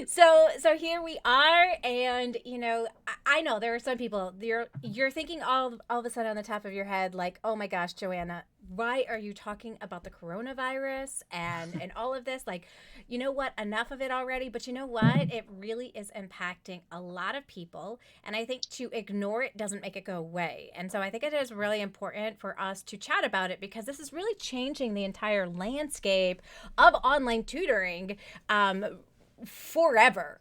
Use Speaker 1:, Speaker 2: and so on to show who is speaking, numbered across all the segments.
Speaker 1: So here we are, and I know there are some people you're thinking all of a sudden on the top of your head, like, oh my gosh, Joanna, why are you talking about the coronavirus and all of this? Like, you know what? Enough of it already. But you know what? It really is impacting a lot of people, and I think to ignore it doesn't make it go away. And so I think it is really important for us to chat about it because this is really changing the entire landscape of online tutoring. Forever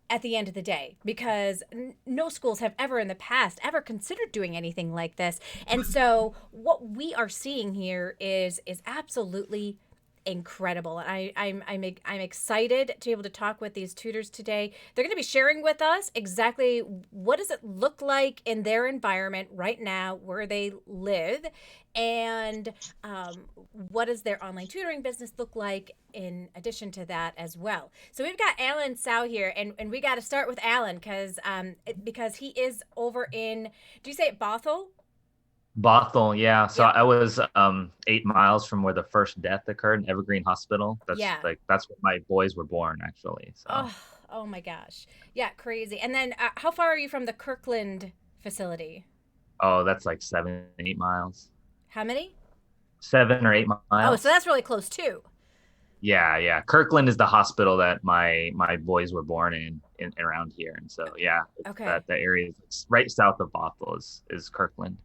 Speaker 1: at the end of the day, because no schools have ever in the past ever considered doing anything like this. And so what we are seeing here is absolutely incredible. And I'm excited to be able to talk with these tutors today. They're going to be sharing with us exactly what does it look like in their environment right now where they live, and what does their online tutoring business look like in addition to that as well. So we've got Alan Sow here, and we got to start with Alan because he is over in, do you say it Bothell?
Speaker 2: Bothell, yeah. So
Speaker 1: Yep.
Speaker 2: I was 8 miles from where the first death occurred in Evergreen Hospital.
Speaker 1: Yeah.
Speaker 2: That's where my boys were born, actually. So,
Speaker 1: Oh my gosh. Yeah, crazy. And then how far are you from the Kirkland facility?
Speaker 2: oh, that's like 7, 8 miles,
Speaker 1: How many? Oh, so
Speaker 2: miles.
Speaker 1: that's really close too.
Speaker 2: Yeah, yeah. Kirkland is the hospital that my boys were born in around here, and so yeah, it's
Speaker 1: Okay.
Speaker 2: that the area is right south of Bothell is Kirkland.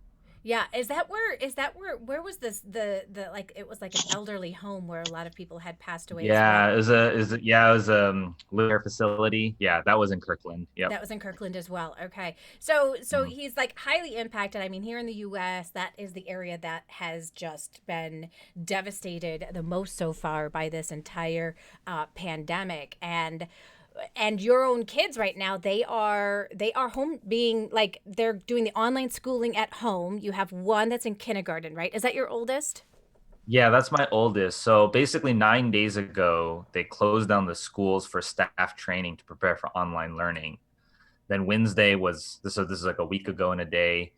Speaker 1: Yeah, is that where was this the like it was like an elderly home where a lot of people had passed away as
Speaker 2: Yeah,
Speaker 1: well.
Speaker 2: it was live care facility. Yeah, that was in Kirkland. Yep.
Speaker 1: That was in Kirkland as well. Okay. So
Speaker 2: Mhm.
Speaker 1: he's like highly impacted. I mean, here in the US, that is the area that has just been devastated the most so far by this entire pandemic. And your own kids right now, they are home, being like they're doing the online schooling at home. You have one that's in kindergarten, right? Is that your oldest?
Speaker 2: Yeah, that's my oldest. So basically, 9 days ago, they closed down the schools for staff training to prepare for online learning. Then Wednesday was this. So this is like a week ago in a day.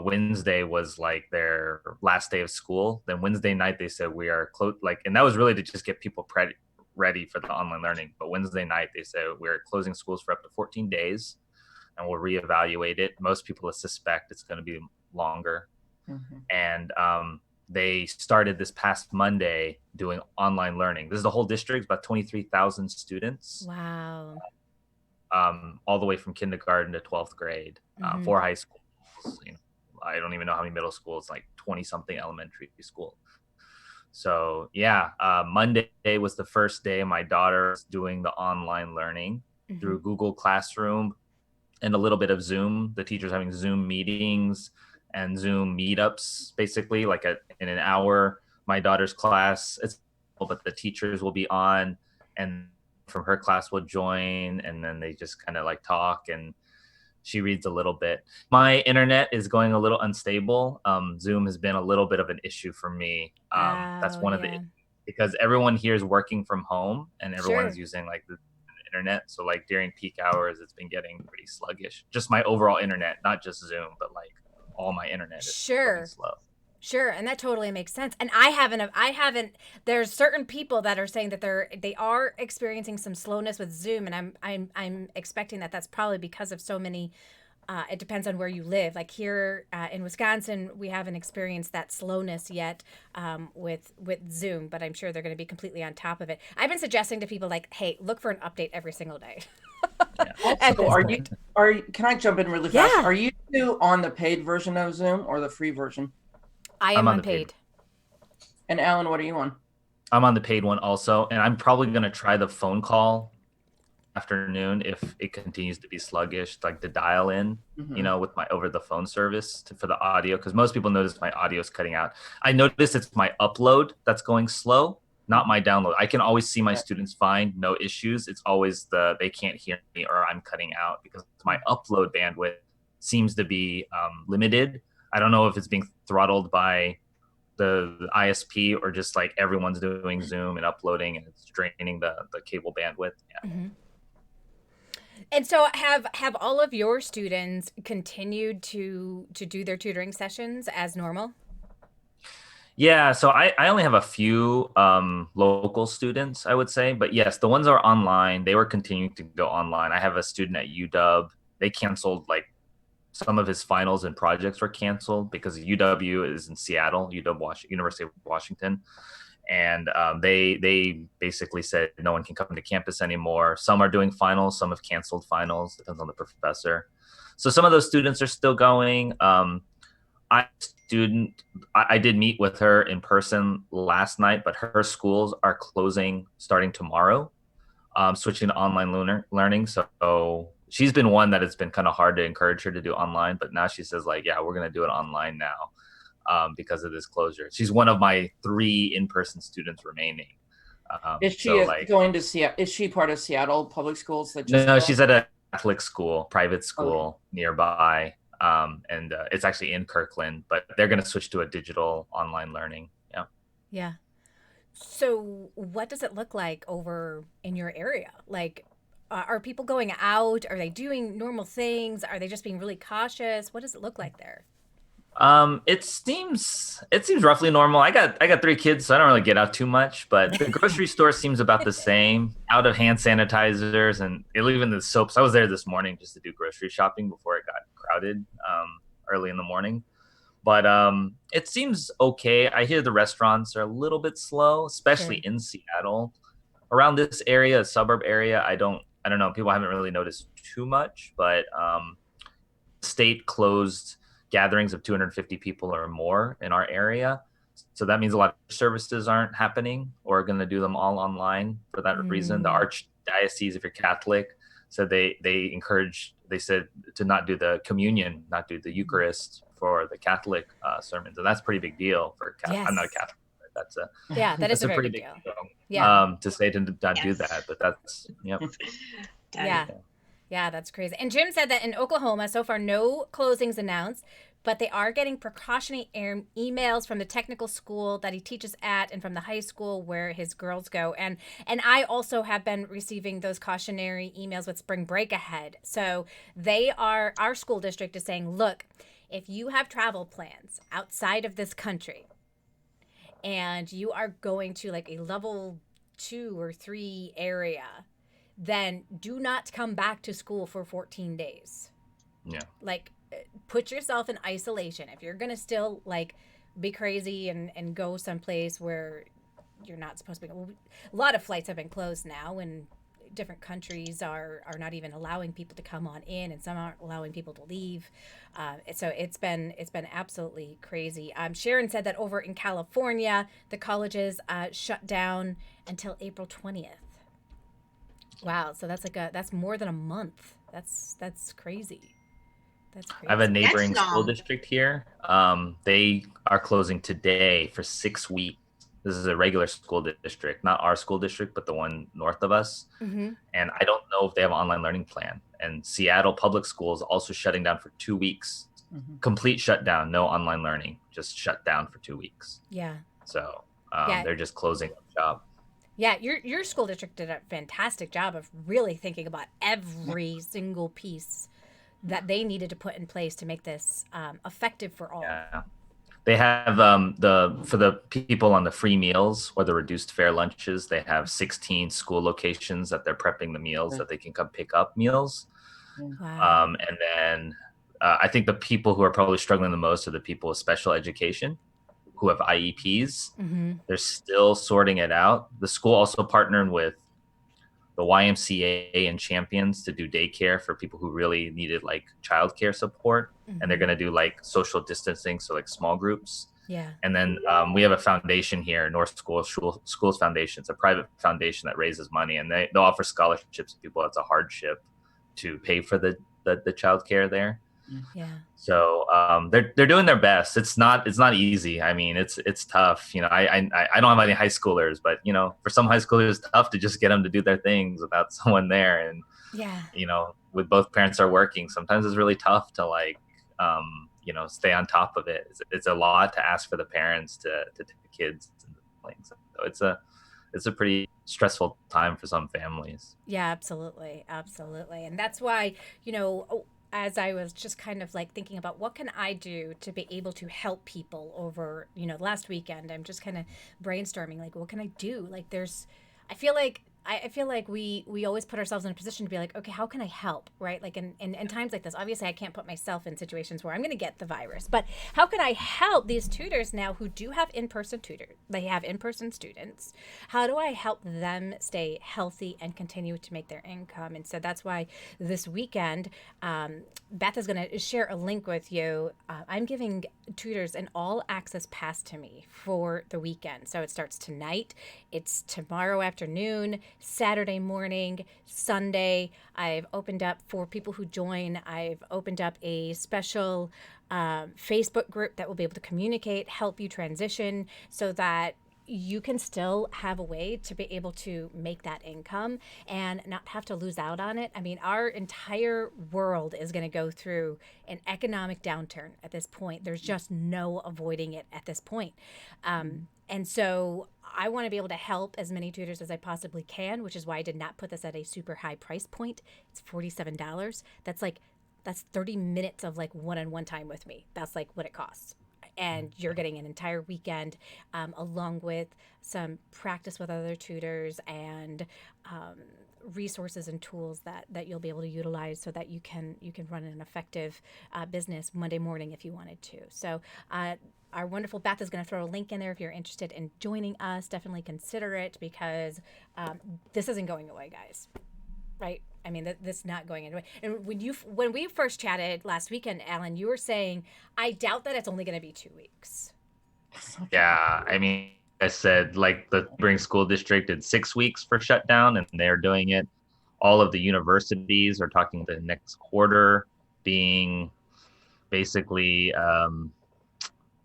Speaker 2: Wednesday was like their last day of school. Then Wednesday night they said we are closed. Like, and that was really to just get people ready for the online learning. But Wednesday night they said we're closing schools for up to 14 days, and we'll reevaluate it. Most people suspect it's going to be longer,
Speaker 3: Mhm.
Speaker 2: and they started this past Monday doing online learning. This is the whole district, about 23,000 students,
Speaker 1: Wow.
Speaker 2: all the way from kindergarten to 12th grade,
Speaker 1: Mm-hmm.
Speaker 2: four high schools. You know, I don't even know how many middle schools, like 20 something elementary school. So yeah, Monday was the first day my daughter was doing the online learning
Speaker 1: Mm-hmm.
Speaker 2: through Google Classroom and a little bit of Zoom. The teachers having Zoom meetings and Zoom meetups, basically like in an hour. My daughter's class, but the teachers will be on, and from her class will join, and then they just kind of like talk and she reads a little bit. My internet is going a little unstable. Zoom has been a little bit of an issue for me. That's
Speaker 1: Oh
Speaker 2: one of the
Speaker 1: yeah.
Speaker 2: because everyone here is working from home and everyone is
Speaker 1: Sure.
Speaker 2: using like the internet. So like during peak hours, it's been getting pretty sluggish. Just my overall internet, not just Zoom, but like all my internet is going
Speaker 1: Sure.
Speaker 2: slow.
Speaker 1: Sure, and that totally makes sense. And I haven't there's certain people that are saying that they are experiencing some slowness with Zoom, and I'm expecting that that's probably because of so many it depends on where you live. Like here in Wisconsin, we haven't experienced that slowness yet with Zoom, but I'm sure they're going to be completely on top of it. I've been suggesting to people like, hey, look for an update every single day
Speaker 2: Yeah.
Speaker 1: at
Speaker 3: Also,
Speaker 1: this point.
Speaker 3: can I jump in really fast?
Speaker 1: Yeah,
Speaker 3: Are you two on the paid version of Zoom or the free version?
Speaker 1: I
Speaker 2: I'm
Speaker 1: am
Speaker 2: on the paid.
Speaker 1: unpaid.
Speaker 3: And Alan, what are you on?
Speaker 2: I'm on the paid one also, and I'm probably gonna try the phone call afternoon if it continues to be sluggish, like the dial in,
Speaker 3: Hmm.
Speaker 2: with my over the phone service for the audio, because most people notice my audio is cutting out. I notice it's my upload that's going slow, not my download. I can always see my students fine, no issues. It's always they can't hear me or I'm cutting out because my upload bandwidth seems to be limited. I don't know if it's being throttled by the ISP or just like everyone's doing Zoom and uploading and it's draining the cable bandwidth. Yeah.
Speaker 1: Hmm. And so have all of your students continued to do their tutoring sessions as normal?
Speaker 2: Yeah, so I only have a few local students, I would say. But yes, the ones that are online, they were continuing to go online. I have a student at UW. They canceled like some of his finals and projects were canceled because UW is in Seattle, University of Washington, and they basically said no one can come to campus anymore. Some are doing finals, some have canceled finals. Depends on the professor. So some of those students are still going. I student I did meet with her in person last night, but her schools are closing starting tomorrow, switching to online learning. So she's been one that it's been kind of hard to encourage her to do online, but now she says like, yeah, we're gonna do it online now because of this closure. She's one of my three in-person students remaining.
Speaker 3: Is
Speaker 2: So
Speaker 3: she
Speaker 2: like,
Speaker 3: going to Seattle? Is she part of Seattle public schools that just
Speaker 2: no,
Speaker 3: closed?
Speaker 2: she's at a Catholic school, private
Speaker 3: Okay.
Speaker 2: school nearby. And it's actually in Kirkland, but they're going to switch to a digital online learning. Yeah.
Speaker 1: Yeah. So, what does it look like over in your area? Like, are people going out? Are they doing normal things? Are they just being really cautious? What does it look like there?
Speaker 2: It seems roughly normal. I got three kids, so I don't really get out too much. But the grocery store seems about the same. Out of hand sanitizers and even the soaps. I was there this morning just to do grocery shopping before it got crowded early in the morning. But it seems okay. I hear the restaurants are a little bit slow, especially
Speaker 1: Sure.
Speaker 2: in Seattle. Around this area, suburb area, I don't know. People haven't really noticed too much, but state closed gatherings of 250 people or more in our area. So that means a lot of services aren't happening or are going to do them all online for that reason. The
Speaker 1: Mm,
Speaker 2: archdiocese, if you're Catholic, said they said to not do the communion, not do the Eucharist for the Catholic sermons, and that's a pretty big deal for. I'm not a
Speaker 1: yes.
Speaker 2: Catholic, but that's a
Speaker 1: Yeah, that is
Speaker 2: that's
Speaker 1: a
Speaker 2: a
Speaker 1: very
Speaker 2: pretty
Speaker 1: big
Speaker 2: big
Speaker 1: deal.
Speaker 2: deal
Speaker 1: Yeah.
Speaker 2: to say to not do
Speaker 4: Yes.
Speaker 2: that. But that's yep.
Speaker 1: Yeah.
Speaker 4: Done.
Speaker 1: Yeah, that's crazy. And Jim said that in Oklahoma, so far, no closings announced, but they are getting precautionary emails from the technical school that he teaches at and from the high school where his girls go. And I also have been receiving those cautionary emails with spring break ahead. So our school district is saying, look, if you have travel plans outside of this country and you are going to like a level 2 or 3 area, then do not come back to school for 14 days.
Speaker 2: Yeah.
Speaker 1: Like, put yourself in isolation. If you're going to still, like, be crazy and go someplace where you're not supposed to be. A lot of flights have been closed now, and different countries are not even allowing people to come on in, and some aren't allowing people to leave. So it's been absolutely crazy. Sharon said that over in California, the colleges shut down until April 20th. Wow, so that's more than a month. That's crazy. That's
Speaker 2: I have a
Speaker 1: crazy.
Speaker 4: That's
Speaker 2: neighboring school
Speaker 4: long.
Speaker 2: district here. They are closing today for 6 weeks. This is a regular school district, not our school district, but the one north of us.
Speaker 1: Mm-hmm.
Speaker 2: And I don't know if they have an online learning plan. And Seattle Public Schools also shutting down for 2 weeks. Complete shutdown, no online learning, just shut down for 2 weeks.
Speaker 1: Yeah.
Speaker 2: So
Speaker 1: Yeah.
Speaker 2: they're just closing up shop.
Speaker 1: Yeah, your school district did a fantastic job of really thinking about every single piece that they needed to put in place to make this effective for all.
Speaker 2: Yeah. They have for the people on the free meals or the reduced fare lunches, they have 16 school locations that they're prepping the meals that they can come pick up meals.
Speaker 1: Wow.
Speaker 2: And then I think the people who are probably struggling the most are the people with special education who have IEPs.
Speaker 1: Mm-hmm.
Speaker 2: They're still sorting it out. The school also partnered with the YMCA and Champions to do daycare for people who really needed like childcare support. And they're
Speaker 1: Mm-hmm.
Speaker 2: going to do like social distancing, so like small groups.
Speaker 1: Yeah.
Speaker 2: And then we have a foundation here, North Schools Foundation. It's a private foundation that raises money, and they'll offer scholarships to people. It's a hardship to pay for the child care there.
Speaker 1: Yeah.
Speaker 2: So they're doing their best. It's not easy. I mean, it's tough. I don't have any high schoolers, but for some high schoolers, it's tough to just get them to do their things without someone there. And
Speaker 1: Yeah.
Speaker 2: with both parents are working, sometimes it's really tough to like stay on top of it. It's a lot to ask for the parents to take the kids and things. So it's a pretty stressful time for some families.
Speaker 1: Yeah, absolutely. Absolutely. And that's why, as I was just kind of like thinking about what can I do to be able to help people over, last weekend, I'm just kind of brainstorming like what can I do? Like I feel like I feel like we always put ourselves in a position to be like, okay, how can I help? Right? Like in times like this, obviously I can't put myself in situations where I'm gonna get the virus. But how can I help these tutors now who do have in-person tutors? They have in-person students. How do I help them stay healthy and continue to make their income? And so that's why this weekend, Beth is going to share a link with you. I'm giving tutors an all access pass to me for the weekend. So it starts tonight, it's tomorrow afternoon, Saturday morning, Sunday. I've opened up for people who join, I've opened up a special Facebook group that will be able to communicate, help you transition so that you can still have a way to be able to make that income and not have to lose out on it. I mean, our entire world is going to go through an economic downturn at this point. There's just no avoiding it at this point. And so I want to be able to help as many tutors as I possibly can, which is why I did not put this at a super high price point. It's $47. That's 30 minutes of like one-on-one time with me. That's like what it costs. And you're getting an entire weekend along with some practice with other tutors and resources and tools that you'll be able to utilize so that you can run an effective business Monday morning if you wanted to. So our wonderful Beth is going to throw a link in there if you're interested in joining us. Definitely consider it because this isn't going away, guys. Right? I mean, this is not going anywhere. And when we first chatted last weekend, Alan, you were saying, I doubt that it's only going to be 2 weeks.
Speaker 2: Yeah, I mean, I said like the Tutoring School District did 6 weeks for shutdown, and they're doing it. All of the universities are talking the next quarter being basically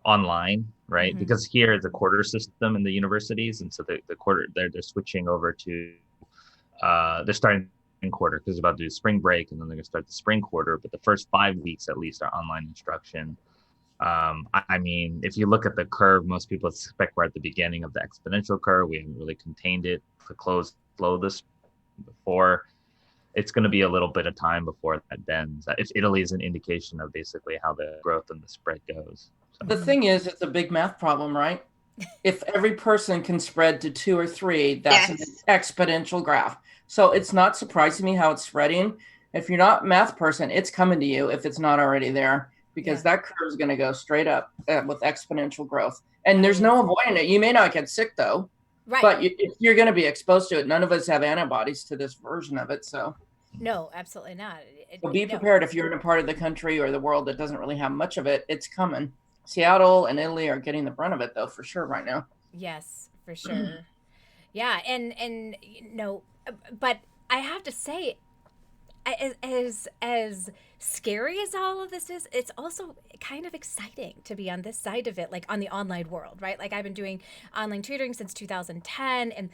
Speaker 2: online, right?
Speaker 1: Mm-hmm.
Speaker 2: Because here it's a quarter system in the universities, and so the quarter they're switching over to they're starting quarter because it's about to do spring break, and then they're going to start the spring quarter. But the first 5 weeks at least are online instruction. I mean, if you look at the curve, most people expect we're at the beginning of the exponential curve. We haven't really contained it to close slow this before. It's going to be a little bit of time before that bends. If Italy is an indication of basically how the growth and the spread goes. So.
Speaker 3: The thing is, it's a big math problem, right? If every person can spread to 2 or 3, that's an exponential graph. So it's not surprising me how it's spreading. If you're not a math person, it's coming to you if it's not already there, because that curve is going to go straight up with exponential growth. And there's no avoiding it. You may not get sick, though. Right. But you're going to be exposed to it. None of us have antibodies to this version of it. So
Speaker 1: no, absolutely not.
Speaker 3: So be prepared. If you're in a part of the country or the world that doesn't really have much of it, it's coming. Seattle and Italy are getting the brunt of it, though, for sure right now.
Speaker 1: Yes, for sure. Yeah, and but I have to say, as scary as all of this is, it's also kind of exciting to be on this side of it, like on the online world, right? Like I've been doing online tutoring since 2010, and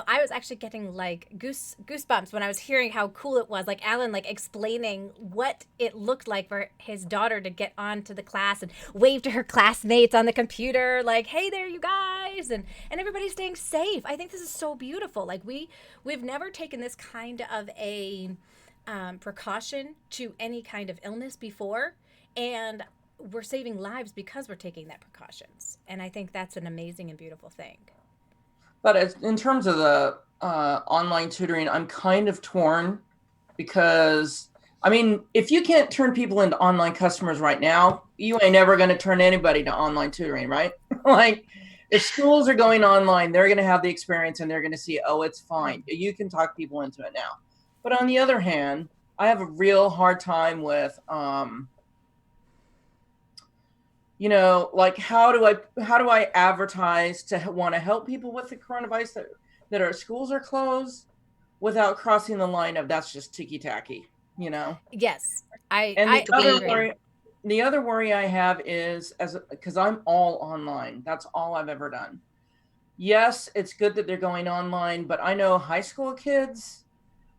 Speaker 1: I was actually getting like goosebumps when I was hearing how cool it was, like Alan like explaining what it looked like for his daughter to get onto the class and wave to her classmates on the computer, like, hey there you guys, and everybody's staying safe. I think this is so beautiful. Like we've never taken this kind of a precaution to any kind of illness before, and we're saving lives because we're taking that precautions, and I think that's an amazing and beautiful thing.
Speaker 3: But in terms of the online tutoring, I'm kind of torn because, I mean, if you can't turn people into online customers right now, you ain't never going to turn anybody to online tutoring, right? Like if schools are going online, they're going to have the experience and they're going to see, oh, it's fine. You can talk people into it now. But on the other hand, I have a real hard time with, like how do I advertise to want to help people with the coronavirus that our schools are closed without crossing the line of that's just ticky tacky,
Speaker 1: Yes,
Speaker 3: the other worry I have is because I'm all online. That's all I've ever done. Yes, it's good that they're going online, but I know high school kids,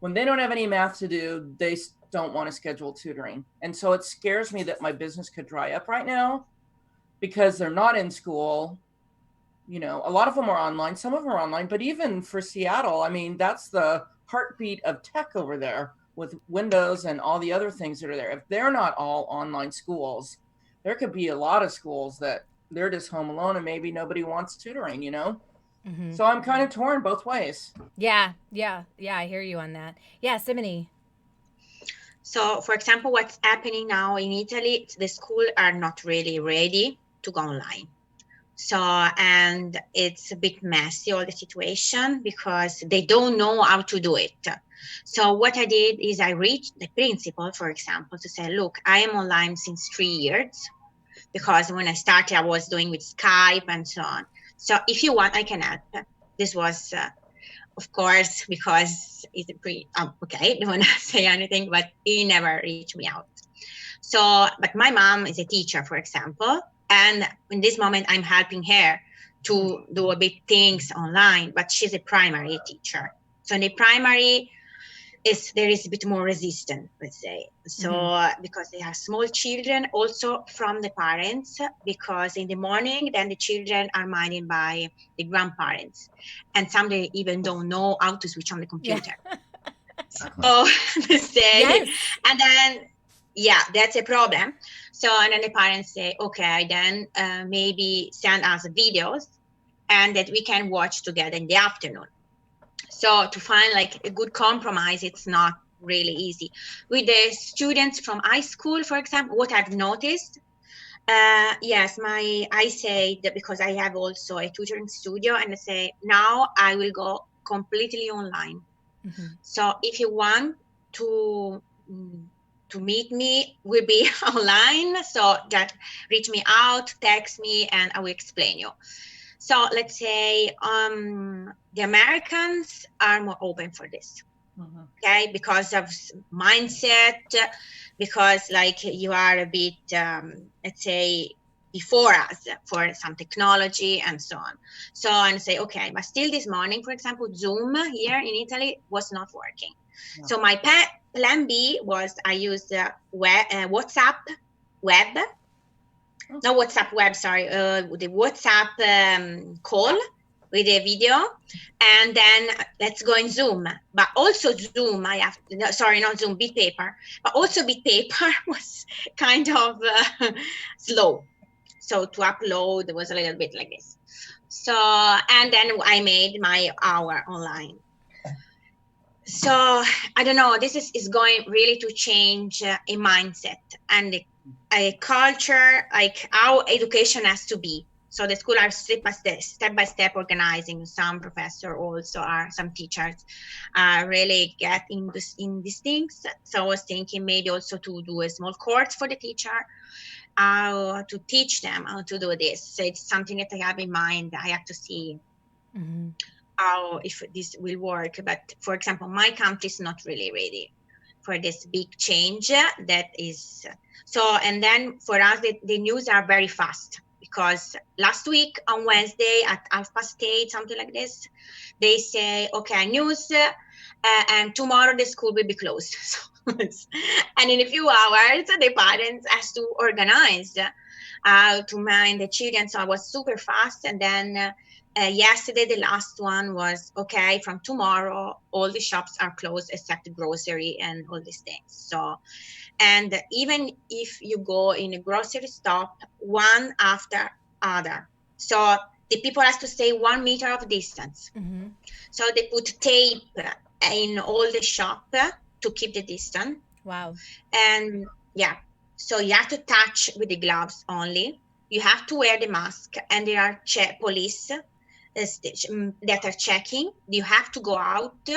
Speaker 3: when they don't have any math to do, they don't want to schedule tutoring. And so it scares me that my business could dry up right now because they're not in school. A lot of them are online. Some of them are online. But even for Seattle, I mean, that's the heartbeat of tech over there. with Windows and all the other things that are there, if they're not all online schools, there could be a lot of schools that they're just home alone and maybe nobody wants tutoring, you know?
Speaker 1: Mm-hmm.
Speaker 3: So I'm kind of torn both ways.
Speaker 1: Yeah, I hear you on that. Yeah, Simony.
Speaker 4: So, for example, what's happening now in Italy, the schools are not really ready to go online. So, and it's a bit messy, all the situation, because they don't know how to do it. So what I did is I reached the principal, for example, to say, look, I am online since 3 years, because when I started, I was doing with Skype and so on. So if you want, I can help. This was, of course, because it's pretty, okay, don't want to say anything, but he never reached me out. So, but my mom is a teacher, for example, and in this moment, I'm helping her to do a bit things online, but she's a primary teacher. So in the primary, there is a bit more resistant, let's say. So because they have small children, also from the parents, because in the morning, then the children are minded by the grandparents. And some they even don't know how to switch on the computer. Yeah. So they say, yes. And then, yeah, that's a problem. So, and then the parents say, okay, then maybe send us videos and that we can watch together in the afternoon. So to find like a good compromise, it's not really easy. With the students from high school, for example, what I've noticed, yes, I say that because I have also a tutoring studio, and I say, now I will go completely online. Mm-hmm. So if you want to meet me, will be online. So that reach me out, text me, and I will explain you. So let's say the Americans are more open for this, okay, because of mindset, because like you are a bit, let's say, before us for some technology and so on. So and say, okay, but still this morning, for example, Zoom here in Italy was not working. No. So my plan B was I used WhatsApp web. No, WhatsApp web, sorry, the WhatsApp call with a video, and then let's go in Zoom. But also Zoom, sorry, not Zoom, BitPaper. But also BitPaper was kind of slow. So to upload, it was a little bit like this. So, and then I made my hour online. So, I don't know, this is going really to change a mindset and a culture, like how education has to be. So the school are step by step organizing. Some professor also are, some teachers really get in these things. So I was thinking maybe also to do a small course for the teacher, to teach them how to do this. So it's something that I have in mind. I have to see how, if this will work. But for example, my country is not really ready for this big change that is. So, and then for us, the news are very fast, because last week on Wednesday at 8:30, something like this, they say, okay, news, and tomorrow the school will be closed. And in a few hours, the parents has to organize to mind the children. So I was super fast. And then yesterday, the last one was, okay, from tomorrow, all the shops are closed except grocery and all these things. So, and even if you go in a grocery stop, one after other. So the people have to stay 1 meter of distance. So they put tape in all the shop to keep the distance.
Speaker 1: Wow.
Speaker 4: And yeah, so you have to touch with the gloves only. You have to wear the mask, and there are police that are checking. You have to go out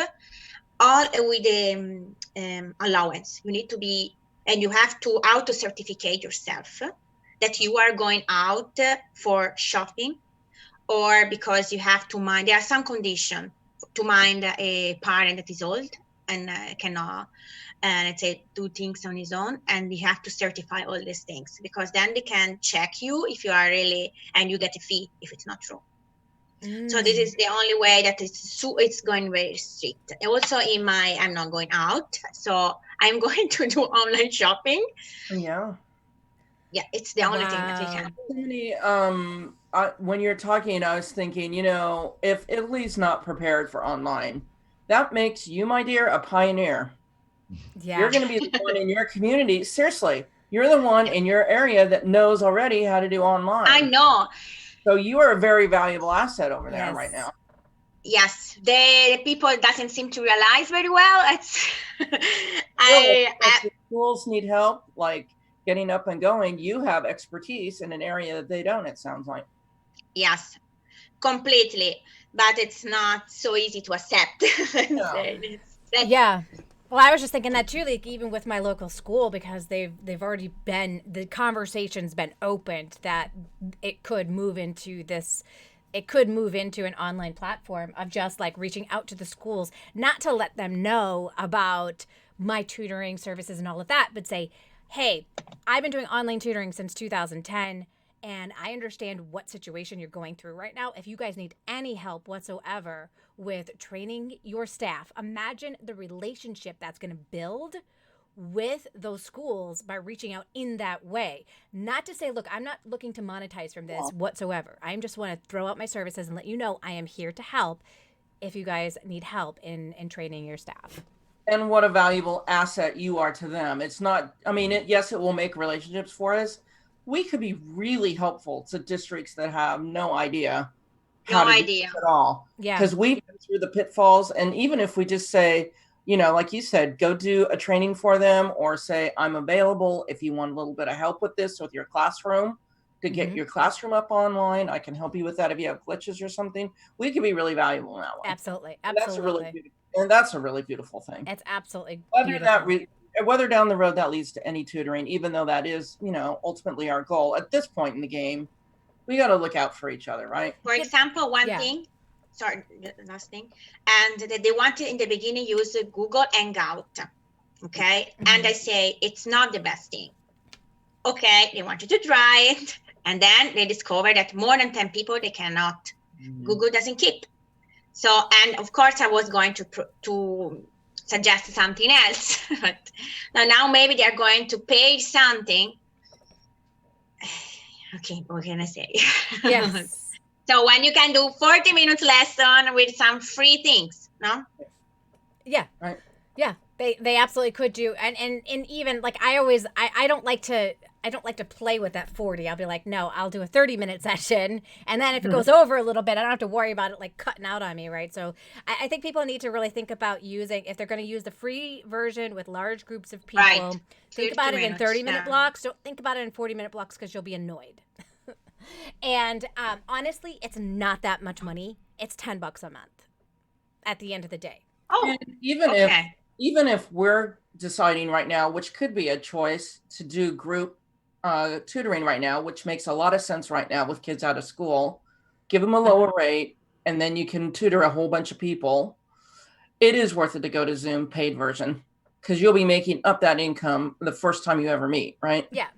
Speaker 4: all with the allowance. You need to be, and you have to auto-certificate yourself that you are going out for shopping, or because you have to mind, there are some conditions to mind a parent that is old and cannot, let's say, do things on his own, and you have to certify all these things, because then they can check you if you are really, and you get a fee if it's not true. So this is the only way that it's going very strict. Also I'm not going out, so I'm going to do online shopping.
Speaker 3: Yeah.
Speaker 4: Yeah, it's the only thing that we can.
Speaker 3: When you're talking, I was thinking, if Italy's not prepared for online, that makes you, my dear, a pioneer.
Speaker 1: Yeah.
Speaker 3: You're going to be the one in your community. Seriously, you're the one in your area that knows already how to do online.
Speaker 4: I know.
Speaker 3: So you are a very valuable asset over there
Speaker 1: Yes.
Speaker 3: right now.
Speaker 4: Yes, the people doesn't seem to realize very well. It's
Speaker 3: If the schools need help, like getting up and going, you have expertise in an area that they don't, it sounds like.
Speaker 4: yes, completely. But it's not so easy to accept.
Speaker 3: No.
Speaker 1: Yeah. Well, I was just thinking that too, like even with my local school, because they've already been, the conversation's been opened that it could move into this, it could move into an online platform of just like reaching out to the schools, not to let them know about my tutoring services and all of that, but say, hey, I've been doing online tutoring since 2010. And I understand what situation you're going through right now. If you guys need any help whatsoever with training your staff, imagine the relationship that's going to build with those schools by reaching out in that way. Not to say, look, I'm not looking to monetize from this whatsoever. I just want to throw out my services and let you know I am here to help if you guys need help in training your staff.
Speaker 3: And what a valuable asset you are to them. It's not, I mean, yes, it will make relationships for us. We could be really helpful to districts that have no idea how to do this at all.
Speaker 1: Yeah.
Speaker 3: Because we've been through the pitfalls. And even if we just say, you know, like you said, go do a training for them, or say, I'm available if you want a little bit of help with this, with your classroom, to get your classroom up online. I can help you with that if you have glitches or something. We could be really valuable in that way.
Speaker 1: Absolutely.
Speaker 3: And
Speaker 1: Absolutely.
Speaker 3: that's a really beautiful thing.
Speaker 1: It's absolutely
Speaker 3: beautiful. Whether down the road that leads to any tutoring, even though that is, you know, ultimately our goal at this point in the game, we got to look out for each other, right?
Speaker 4: For example, one thing, sorry, last thing, and they wanted in the beginning use Google Hangout, okay? And I say, it's not the best thing. Okay, they wanted to try it, and then they discovered that more than 10 people, they cannot, Google doesn't keep. So, and of course, I was going to suggest something else. But now maybe they're going to pay something. Okay, what can I say?
Speaker 1: Yes.
Speaker 4: So when you can do 40 minutes lesson with some free things, no?
Speaker 1: Yeah.
Speaker 3: Right.
Speaker 1: Yeah. They absolutely could do. And even like I don't like to play with that 40. I'll be like, no, I'll do a 30-minute session. And then if it goes over a little bit, I don't have to worry about it like cutting out on me, right? So I think people need to really think about using, if they're going to use the free version with large groups of people, think about it in 30-minute blocks. Don't think about it in 40-minute blocks because you'll be annoyed. And honestly, it's not that much money. It's $10 a month at the end of the day.
Speaker 4: Oh,
Speaker 3: and even if we're deciding right now, which could be a choice to do group tutoring right now, which makes a lot of sense right now with kids out of school, give them a lower rate, and then you can tutor a whole bunch of people. It is worth it to go to Zoom paid version because you'll be making up that income the first time you ever meet, right?
Speaker 1: Yeah.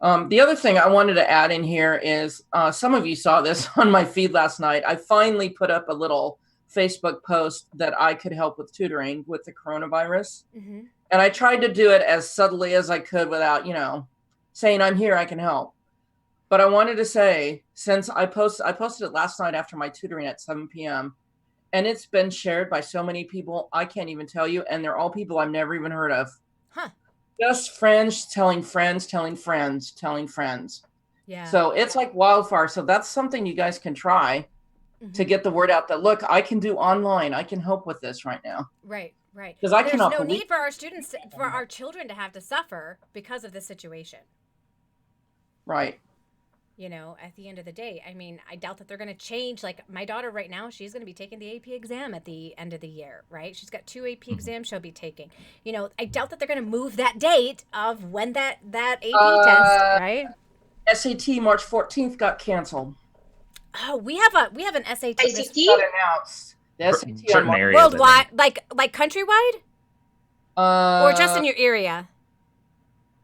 Speaker 3: The other thing I wanted to add in here is some of you saw this on my feed last night. I finally put up a little Facebook post that I could help with tutoring with the coronavirus. And I tried to do it as subtly as I could without, you know, saying I'm here, I can help. But I wanted to say, since I posted it last night after my tutoring at 7 p.m. and it's been shared by so many people, I can't even tell you. And they're all people I've never even heard of.
Speaker 1: Huh.
Speaker 3: Just friends telling friends, telling friends, telling friends.
Speaker 1: Yeah.
Speaker 3: So it's like wildfire. So that's something you guys can try to get the word out that, look, I can do online. I can help with this right now.
Speaker 1: Right. Right.
Speaker 3: Because I
Speaker 1: There's
Speaker 3: cannot
Speaker 1: no need for our students, for our children to have to suffer because of this situation.
Speaker 3: Right.
Speaker 1: You know, at the end of the day, I mean, I doubt that they're going to change. Like my daughter right now, she's going to be taking the AP exam at the end of the year, right? She's got 2 AP exams she'll be taking. You know, I doubt that they're going to move that date of when that AP test, right?
Speaker 3: SAT March 14th got canceled.
Speaker 1: Oh, we have an SAT.
Speaker 4: SAT?
Speaker 3: Got announced. The SAT
Speaker 2: certain areas,
Speaker 1: worldwide, like countrywide, or just in
Speaker 3: your.
Speaker 1: your area.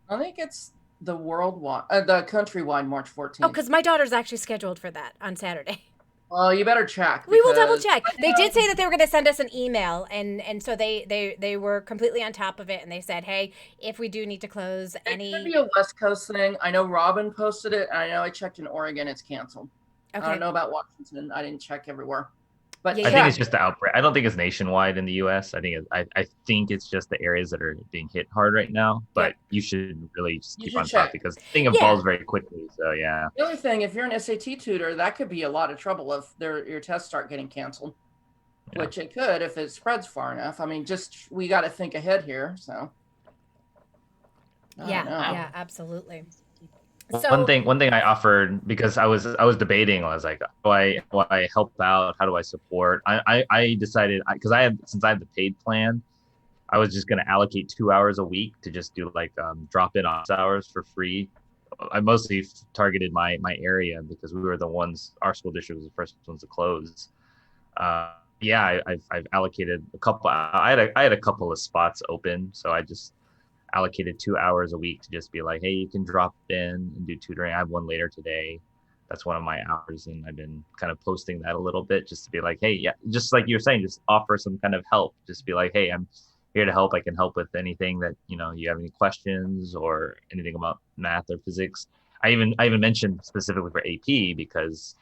Speaker 3: I think it's the worldwide, the countrywide March 14th.
Speaker 1: Oh, because my daughter's actually scheduled for that on Saturday.
Speaker 3: Well, you better check.
Speaker 1: We will double check. They did say that they were going to send us an email, and so they were completely on top of it, and they said, hey, if we do need to close any.
Speaker 3: It could be a West Coast thing. I know Robin posted it, and I know I checked in Oregon. It's canceled.
Speaker 1: Okay.
Speaker 3: I don't know about Washington. I didn't check everywhere. But
Speaker 1: Yeah,
Speaker 2: I think
Speaker 1: yeah.
Speaker 2: it's just the outbreak. I don't think it's nationwide in the U.S. I think it's just the areas that are being hit hard right now.
Speaker 1: Yep.
Speaker 2: But you should really just
Speaker 3: you
Speaker 2: keep
Speaker 3: should
Speaker 2: on top
Speaker 3: check.
Speaker 2: because the thing
Speaker 1: Yeah.
Speaker 2: evolves very quickly. So yeah,
Speaker 3: The other thing, if you're an SAT tutor, that could be a lot of trouble if your tests start getting canceled,
Speaker 2: yeah.
Speaker 3: which it could if it spreads far enough. I mean, just we got to think ahead here. So I
Speaker 1: Yeah.
Speaker 3: don't know.
Speaker 1: Yeah. Absolutely.
Speaker 2: One
Speaker 1: So,
Speaker 2: thing I offered because I was debating. I was like, do I help out? How do I support? I decided because since I have the paid plan, I was just going to allocate 2 hours a week to just do like drop in office hours for free. I mostly targeted my area because we were the ones. Our school district was the first ones to close. Yeah, I've allocated a couple. I had a couple of spots open, so I just allocated 2 hours a week to just be like, hey, you can drop in and do tutoring. I have one later today. That's one of my hours, and I've been kind of posting that a little bit just to be like, hey, yeah, just like you're saying, just offer some kind of help. Just be like, hey, I'm here to help. I can help with anything that you have any questions or anything about math or physics. I even mentioned specifically for AP because,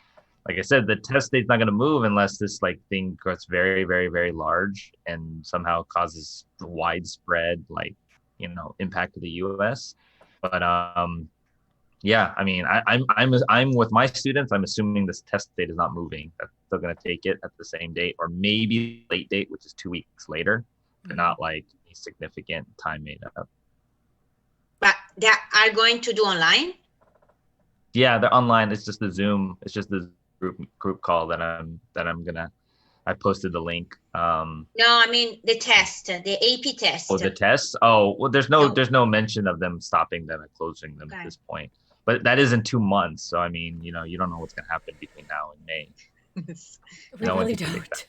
Speaker 2: like I said, the test date's not going to move unless this like thing gets very, very, very large and somehow causes widespread impact to the U.S. But yeah, I mean, I'm with my students. I'm assuming this test date is not moving. They're still going to take it at the same date, or maybe late date, which is 2 weeks later, but not like a significant time made up.
Speaker 4: But they are going to do online?
Speaker 2: Yeah, they're online. It's just the Zoom. It's just the group call that I posted the link.
Speaker 4: No, I mean the test, the AP test.
Speaker 2: Oh, the tests. Oh, well,
Speaker 4: No.
Speaker 2: there's no mention of them stopping them and closing them
Speaker 4: Okay.
Speaker 2: at this point. But that is in 2 months, so I mean, you don't know what's going to happen between now and May.
Speaker 1: we
Speaker 2: No one
Speaker 1: really
Speaker 2: can predict
Speaker 1: don't.
Speaker 2: that.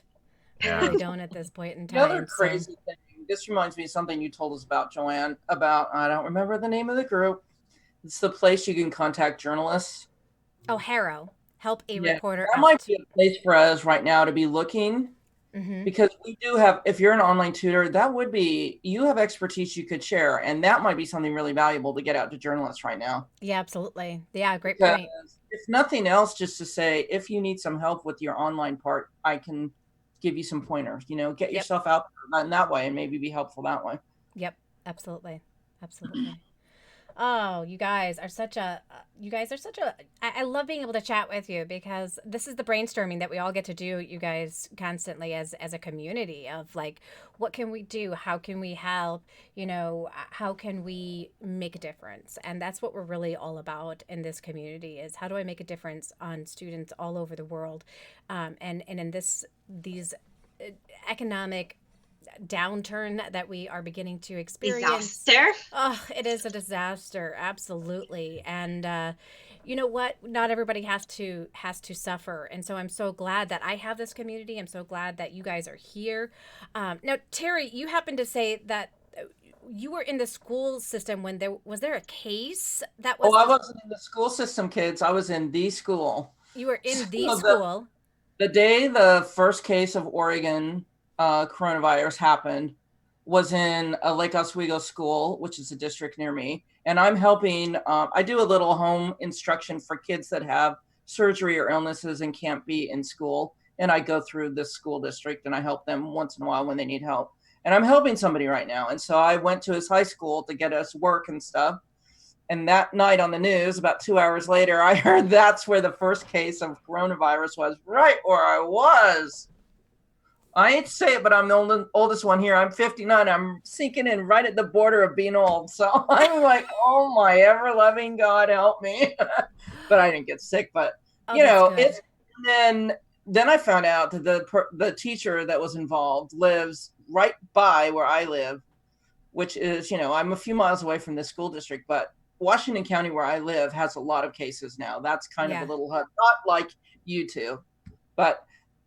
Speaker 1: We
Speaker 2: Yeah.
Speaker 1: really don't at this point in
Speaker 3: The other
Speaker 1: time. So,
Speaker 3: crazy thing, this reminds me of something you told us about, Joanne, about, I don't remember the name of the group. It's the place you can contact journalists.
Speaker 1: oh, Harrow, help a
Speaker 3: Yeah,
Speaker 1: reporter
Speaker 3: that might
Speaker 1: out.
Speaker 3: be a place for us right now to be looking
Speaker 1: Mm-hmm.
Speaker 3: because we do have, if you're an online tutor, that would be, you have expertise you could share, and that might be something really valuable to get out to journalists right now.
Speaker 1: Yeah, absolutely. Yeah, great
Speaker 3: Because
Speaker 1: point.
Speaker 3: if nothing else, just to say, if you need some help with your online part, I can give you some pointers, get
Speaker 1: Yep.
Speaker 3: yourself out there in that way and maybe be helpful that way.
Speaker 1: Yep, absolutely. Absolutely. Oh, you guys are such a, I love being able to chat with you because this is the brainstorming that we all get to do, you guys, constantly as a community of like, what can we do? How can we help? How can we make a difference? And that's what we're really all about in this community is how do I make a difference on students all over the world? And in these economic downturn that we are beginning to experience.
Speaker 4: Disaster.
Speaker 1: Oh, it is a disaster, absolutely. And you know what? Not everybody has to suffer, and so I'm so glad that I have this community. I'm so glad that you guys are here. Now, Terry, you happened to say that you were in the school system when there a case that was.
Speaker 3: Oh, I wasn't in the school system, kids. I was in the school.
Speaker 1: You were in the
Speaker 3: So
Speaker 1: school.
Speaker 3: The day the first case of Oregon coronavirus happened was in a Lake Oswego school, which is a district near me. And I'm helping, I do a little home instruction for kids that have surgery or illnesses and can't be in school. And I go through this school district and I help them once in a while when they need help. And I'm helping somebody right now. And so I went to his high school to get us work and stuff. And that night on the news, about 2 hours later, I heard that's where the first case of coronavirus was, right where I was. I hate to say it, but I'm the oldest one here. I'm 59. I'm sinking in right at the border of being old. So I'm like, oh my ever-loving God, help me. But I didn't get sick. But, it's, and then I found out that the teacher that was involved lives right by where I live, which is, I'm a few miles away from the school district, but Washington County, where I live, has a lot of cases now. That's kind of a little hut, not like you two, but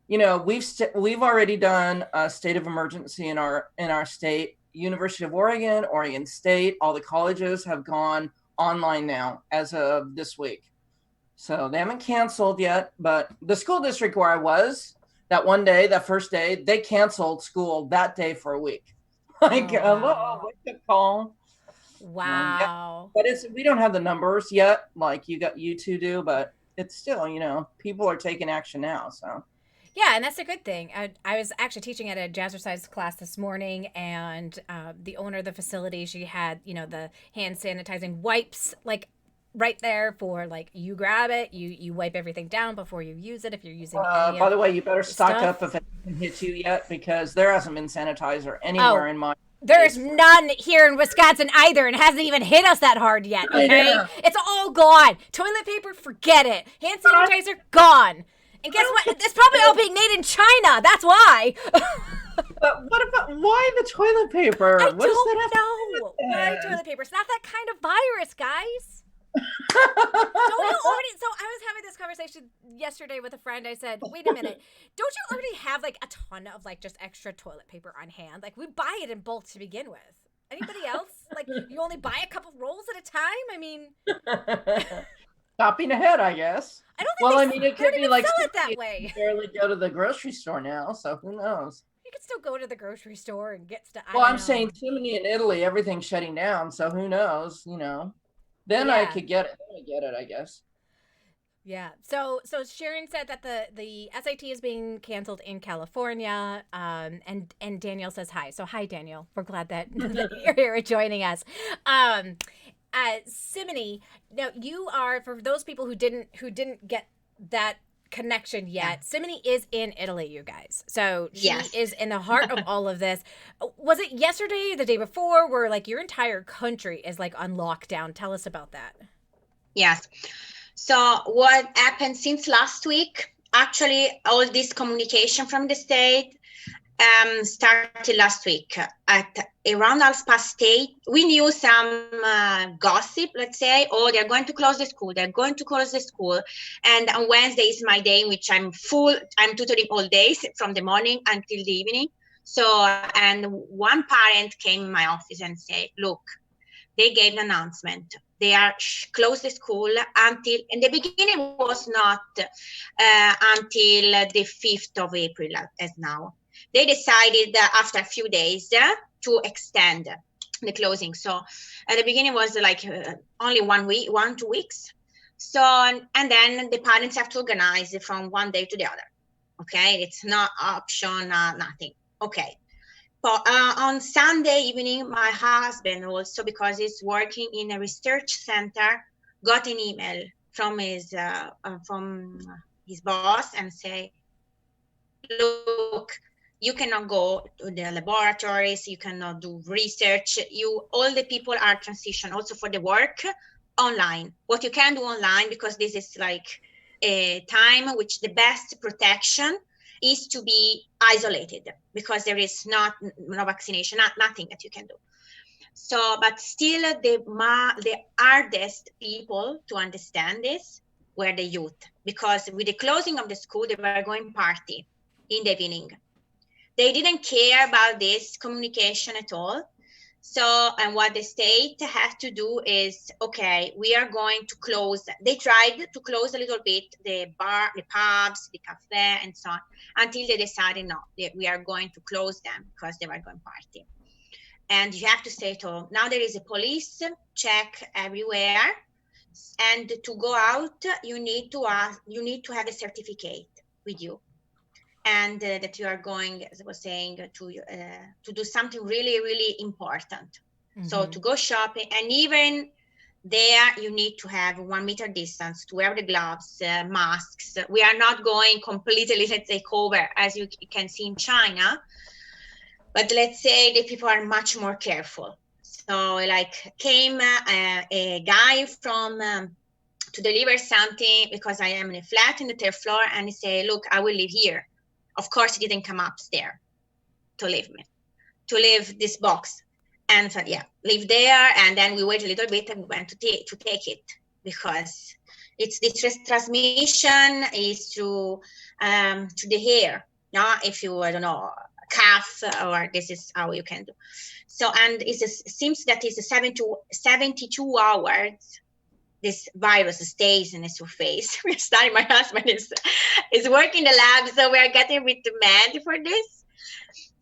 Speaker 3: we've already done a state of emergency in our state. University of Oregon, Oregon State, all the colleges have gone online now as of this week. So they haven't canceled yet, but the school district where I was that one day, that first day, they canceled school that day for a week. Like, hello, wake up call.
Speaker 1: Wow.
Speaker 3: But we don't have the numbers yet, like you two do, but it's still, people are taking action now. So
Speaker 1: Yeah, and that's a good thing. I was actually teaching at a jazzercise class this morning, and the owner of the facility, she had, the hand sanitizing wipes, like, right there for, like, you grab it, you wipe everything down before you use it if you're using any
Speaker 3: By
Speaker 1: of
Speaker 3: the way, you better
Speaker 1: the
Speaker 3: stock up
Speaker 1: stuff.
Speaker 3: if it hasn't hit you yet, because there hasn't been sanitizer anywhere
Speaker 1: Oh,
Speaker 3: in my
Speaker 1: there's
Speaker 3: place.
Speaker 1: none here in Wisconsin either, and it hasn't even hit us that hard yet,
Speaker 3: I
Speaker 1: okay?
Speaker 3: know.
Speaker 1: It's all gone. Toilet paper, forget it. Hand sanitizer, gone. And guess what? It's probably all being made in China. That's why.
Speaker 3: But what about why the toilet paper?
Speaker 1: I
Speaker 3: What does that
Speaker 1: don't
Speaker 3: have to do
Speaker 1: know
Speaker 3: with
Speaker 1: why
Speaker 3: it?
Speaker 1: toilet paper. It's not that kind of virus, guys. Don't you already? So I was having this conversation yesterday with a friend. I said, "Wait a minute, don't you already have like a ton of like just extra toilet paper on hand? Like we buy it in bulk to begin with. Anybody else? Like you only buy a couple rolls at a time? I mean,
Speaker 3: Stopping ahead, I guess.
Speaker 1: I don't think
Speaker 3: Well,
Speaker 1: they,
Speaker 3: I mean, it
Speaker 1: they don't
Speaker 3: could be
Speaker 1: even
Speaker 3: like
Speaker 1: sell it
Speaker 3: somebody
Speaker 1: that way.
Speaker 3: barely go to the grocery store now, so who knows?
Speaker 1: You can still go to the grocery store and get stuff.
Speaker 3: Well, I'm saying Timony in Italy, everything's shutting down, so who knows? Then I
Speaker 1: Yeah.
Speaker 3: could get it. Then I get it, I guess.
Speaker 1: Yeah. So Sharon said that the SAT is being canceled in California. And Daniel says hi. So hi, Daniel. We're glad that you're here joining us. Simony, now you are, for those people who didn't get that connection yet, Simony is in Italy, you guys. So she is in the heart of all of this. Was it yesterday or the day before where like your entire country is like on lockdown? Tell us about that.
Speaker 4: Yes. So what happened since last week, actually all this communication from the state started last week at around 8:30. We knew some gossip, let's say, oh, they're going to close the school. They're going to close the school. And on Wednesday is my day in which I'm tutoring all days from the morning until the evening. So, and one parent came in my office and said, look, they gave an announcement. They are close the school until, in the beginning was not until the 5th of April as now. They decided after a few days to extend the closing. So at the beginning was like only 2 weeks. So, and then the parents have to organize it from one day to the other. Okay, it's not option, nothing. Okay. But on Sunday evening, my husband also, because he's working in a research center, got an email from his boss and say, look, you cannot go to the laboratories, you cannot do research. All the people are transitioned also for the work online. What you can do online, because this is like a time which the best protection is to be isolated, because there is no vaccination, nothing that you can do. So, but still the hardest people to understand this were the youth, because with the closing of the school, they were going party in the evening. They didn't care about this communication at all. So, and what the state has to do is, okay, we are going to close. They tried to close a little bit the bar, the pubs, the cafe, and so on, until they decided, no, we are going to close them because they were going party. And you have to stay at home. Now there is a police check everywhere. And to go out, you need to have a certificate with you. And that you are going, as I was saying, to do something really, really important. Mm-hmm. So to go shopping, and even there you need to have 1 meter distance, to wear the gloves, masks. We are not going completely, let's say, cover, as you can see in China. But let's say the people are much more careful. So like came a guy from to deliver something, because I am in a flat in the 3rd floor, and he said, look, I will live here. Of course, he didn't come upstairs to leave this box. And so, yeah, live there. And then we wait a little bit and we went to take it, because it's the transmission is through the air. No, if you, I don't know, cough, or this is how you can do. So, and it seems that it's 72 hours. This virus stays in the surface. We're studying, my husband is working in the lab, so we're getting a bit mad for this.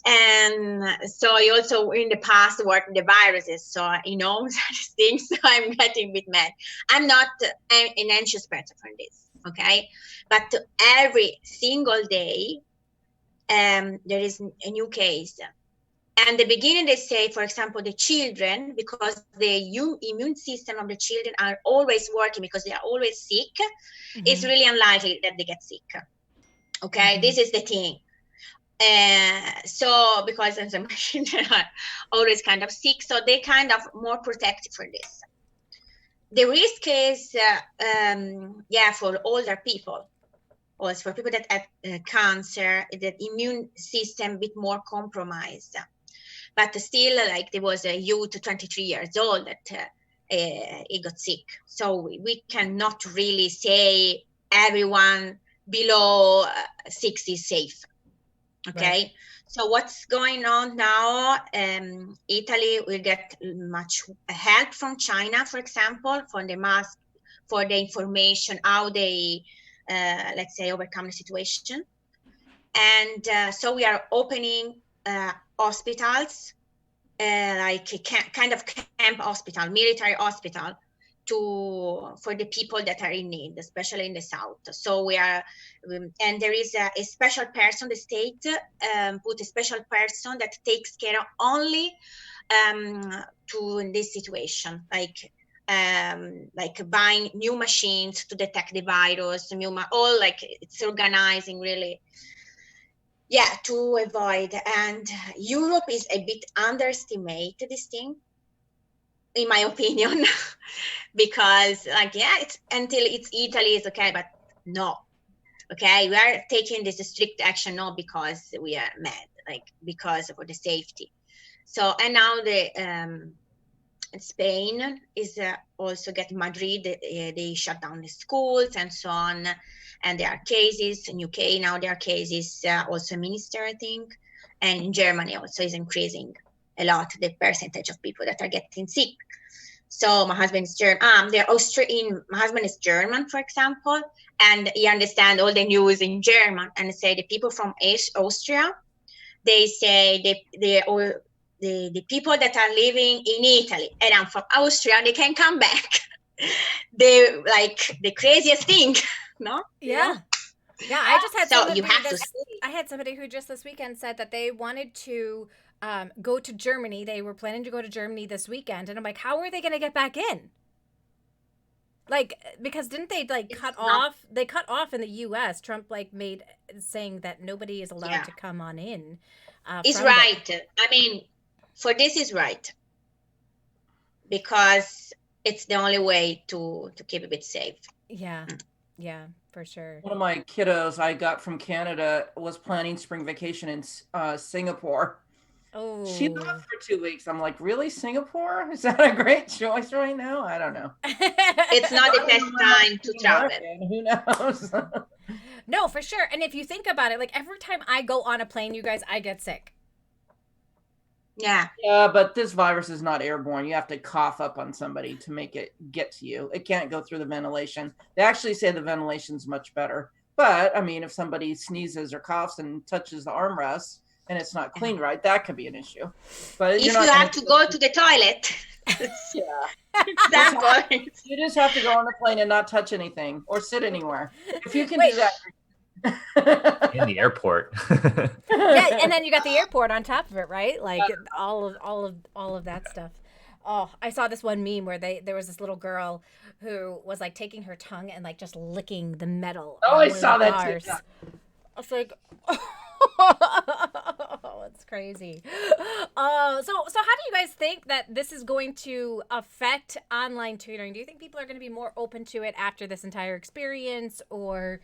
Speaker 4: And so he also in the past worked with the viruses, so he knows these things, so I'm getting a bit mad. I'm not an anxious person for this, Okay, but every single day there is a new case. And the beginning, they say, for example, the children, because the immune system of the children are always working because they are always sick, it's really unlikely that they get sick. Okay, this is the thing. So because as I mentioned, they are always kind of sick, so they kind of more protected for this. The risk is, for older people, also for people that have cancer, the immune system a bit more compromised. But still, like there was a youth, 23 years old, that he got sick. So we cannot really say everyone below 60 is safe. Okay. Right. So what's going on now? Italy will get much help from China, for example, for the mask, for the information, how they, let's say, overcome the situation. And so we are opening hospitals, like a kind of camp hospital, military hospital, for the people that are in need, especially in the south. So we are, and there is a special person, the state put a special person that takes care only to in this situation, like buying new machines to detect the virus, all like it's organizing really. Yeah, to avoid. And Europe is a bit underestimated this thing, in my opinion, because like, it's until it's Italy is okay, but no. Okay, we are taking this strict action not because we are mad, like because for the safety. So, and now the Spain is also getting Madrid, they shut down the schools and so on. And there are cases in UK now, there are cases also minister, I think. And in Germany also is increasing a lot, the percentage of people that are getting sick. So my husband is German. My husband is German, for example, and he understands all the news in German. And say the people from Austria, they say the people that are living in Italy and I'm from Austria, they can come back. They like the craziest thing, no?
Speaker 1: Yeah. Yeah, I just had
Speaker 4: I
Speaker 1: had somebody who just this weekend said that they wanted to go to Germany. They were planning to go to Germany this weekend, and I'm like, how are they going to get back in? Like, because didn't they cut off? They cut off in the U.S. Trump made saying that nobody is allowed to come on in.
Speaker 4: It's right. There. I mean, for this is right, because it's the only way to keep a bit safe.
Speaker 1: Yeah. Yeah, for sure.
Speaker 3: One of my kiddos I got from Canada was planning spring vacation in Singapore.
Speaker 1: Oh.
Speaker 3: She left for 2 weeks. I'm like, really, Singapore? Is that a great choice right now? I don't know.
Speaker 4: It's not the best time to travel.
Speaker 3: Who knows?
Speaker 1: No, for sure. And if you think about it, like every time I go on a plane, you guys, I get sick.
Speaker 4: Yeah.
Speaker 3: Yeah, but this virus is not airborne. You have to cough up on somebody to make it get to you. It can't go through the ventilation. They actually say the ventilation's much better. But, I mean, if somebody sneezes or coughs and touches the armrest and it's not cleaned right, that could be an issue. But
Speaker 4: if you have to go to the toilet.
Speaker 3: Yeah. You just have to go on the plane and not touch anything or sit anywhere. If you can do that.
Speaker 2: In the airport.
Speaker 1: Yeah, and then you got the airport on top of it, right? Like all of that stuff. Oh, I saw this one meme where there was this little girl who was like taking her tongue and like just licking the metal.
Speaker 3: Oh, I saw that too. Yeah.
Speaker 1: I was like, oh, it's crazy. So how do you guys think that this is going to affect online tutoring? Do you think people are going to be more open to it after this entire experience, or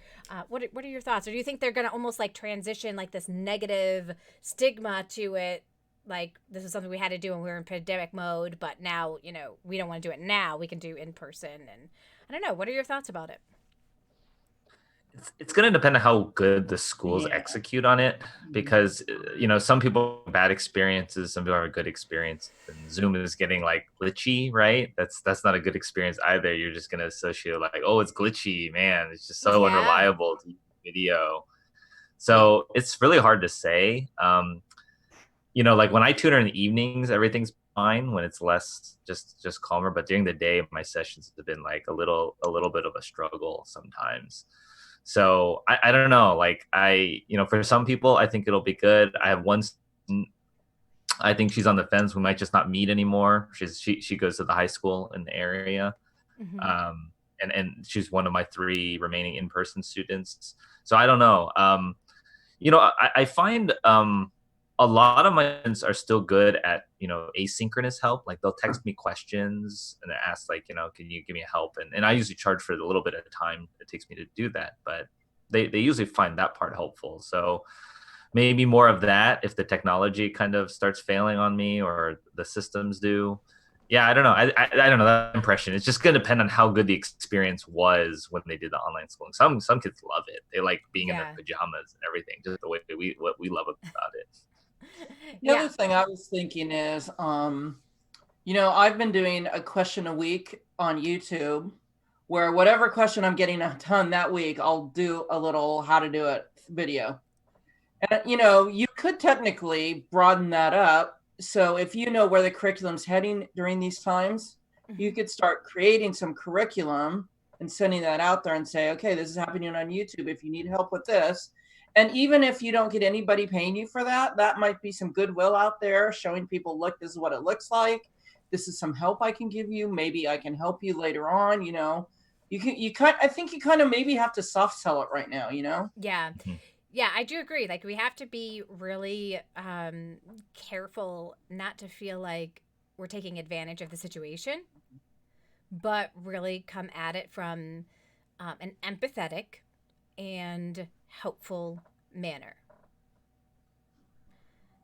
Speaker 1: what are your thoughts? Or do you think they're going to almost like transition like this negative stigma to it? Like this is something we had to do when we were in pandemic mode, but now, we don't want to do it now. We can do in person. And I don't know. What are your thoughts about it?
Speaker 2: It's going to depend on how good the schools execute on it, because some people have bad experiences, some people have a good experience, and Zoom is getting like glitchy, right? That's not a good experience either. You're just going to associate like, oh, it's glitchy, man, it's just so unreliable to video. So it's really hard to say. like when I tutor in the evenings, everything's fine when it's less just calmer. But during the day, my sessions have been like a little bit of a struggle sometimes. So I don't know. Like for some people, I think it'll be good. I have one. I think she's on the fence. We might just not meet anymore. She goes to the high school in the area,
Speaker 1: Mm-hmm.
Speaker 2: And she's one of my 3 remaining in-person students. So I don't know. I find a lot of my students are still good at asynchronous help. Like they'll text me questions and ask like can you give me help, and I usually charge for the little bit of time it takes me to do that, but they usually find that part helpful. So maybe more of that if the technology kind of starts failing on me or the systems do. Yeah, I don't know. I don't know, that impression. It's just going to depend on how good the experience was when they did the online schooling. Some kids love it. They like being in their pajamas and everything, just the way what we love about it.
Speaker 3: The other thing I was thinking is, I've been doing a question a week on YouTube where whatever question I'm getting done that week, I'll do a little how to do it video. And, you could technically broaden that up. So if you know where the curriculum's heading during these times, you could start creating some curriculum and sending that out there and say, okay, this is happening on YouTube. If you need help with this. And even if you don't get anybody paying you for that, that might be some goodwill out there showing people, look, this is what it looks like. This is some help I can give you. Maybe I can help you later on. I think you kind of maybe have to soft sell it right now,
Speaker 1: Yeah. Yeah, I do agree. Like we have to be really careful not to feel like we're taking advantage of the situation, but really come at it from an empathetic and helpful manner,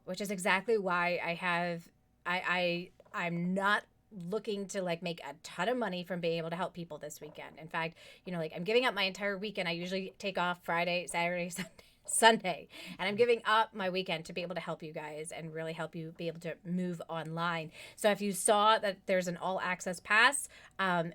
Speaker 1: which is exactly why I'm not looking to like make a ton of money from being able to help people this weekend. In fact, like I'm giving up my entire weekend. I usually take off Friday, Saturday, Sunday, and I'm giving up my weekend to be able to help you guys and really help you be able to move online. So if you saw that there's an all access pass,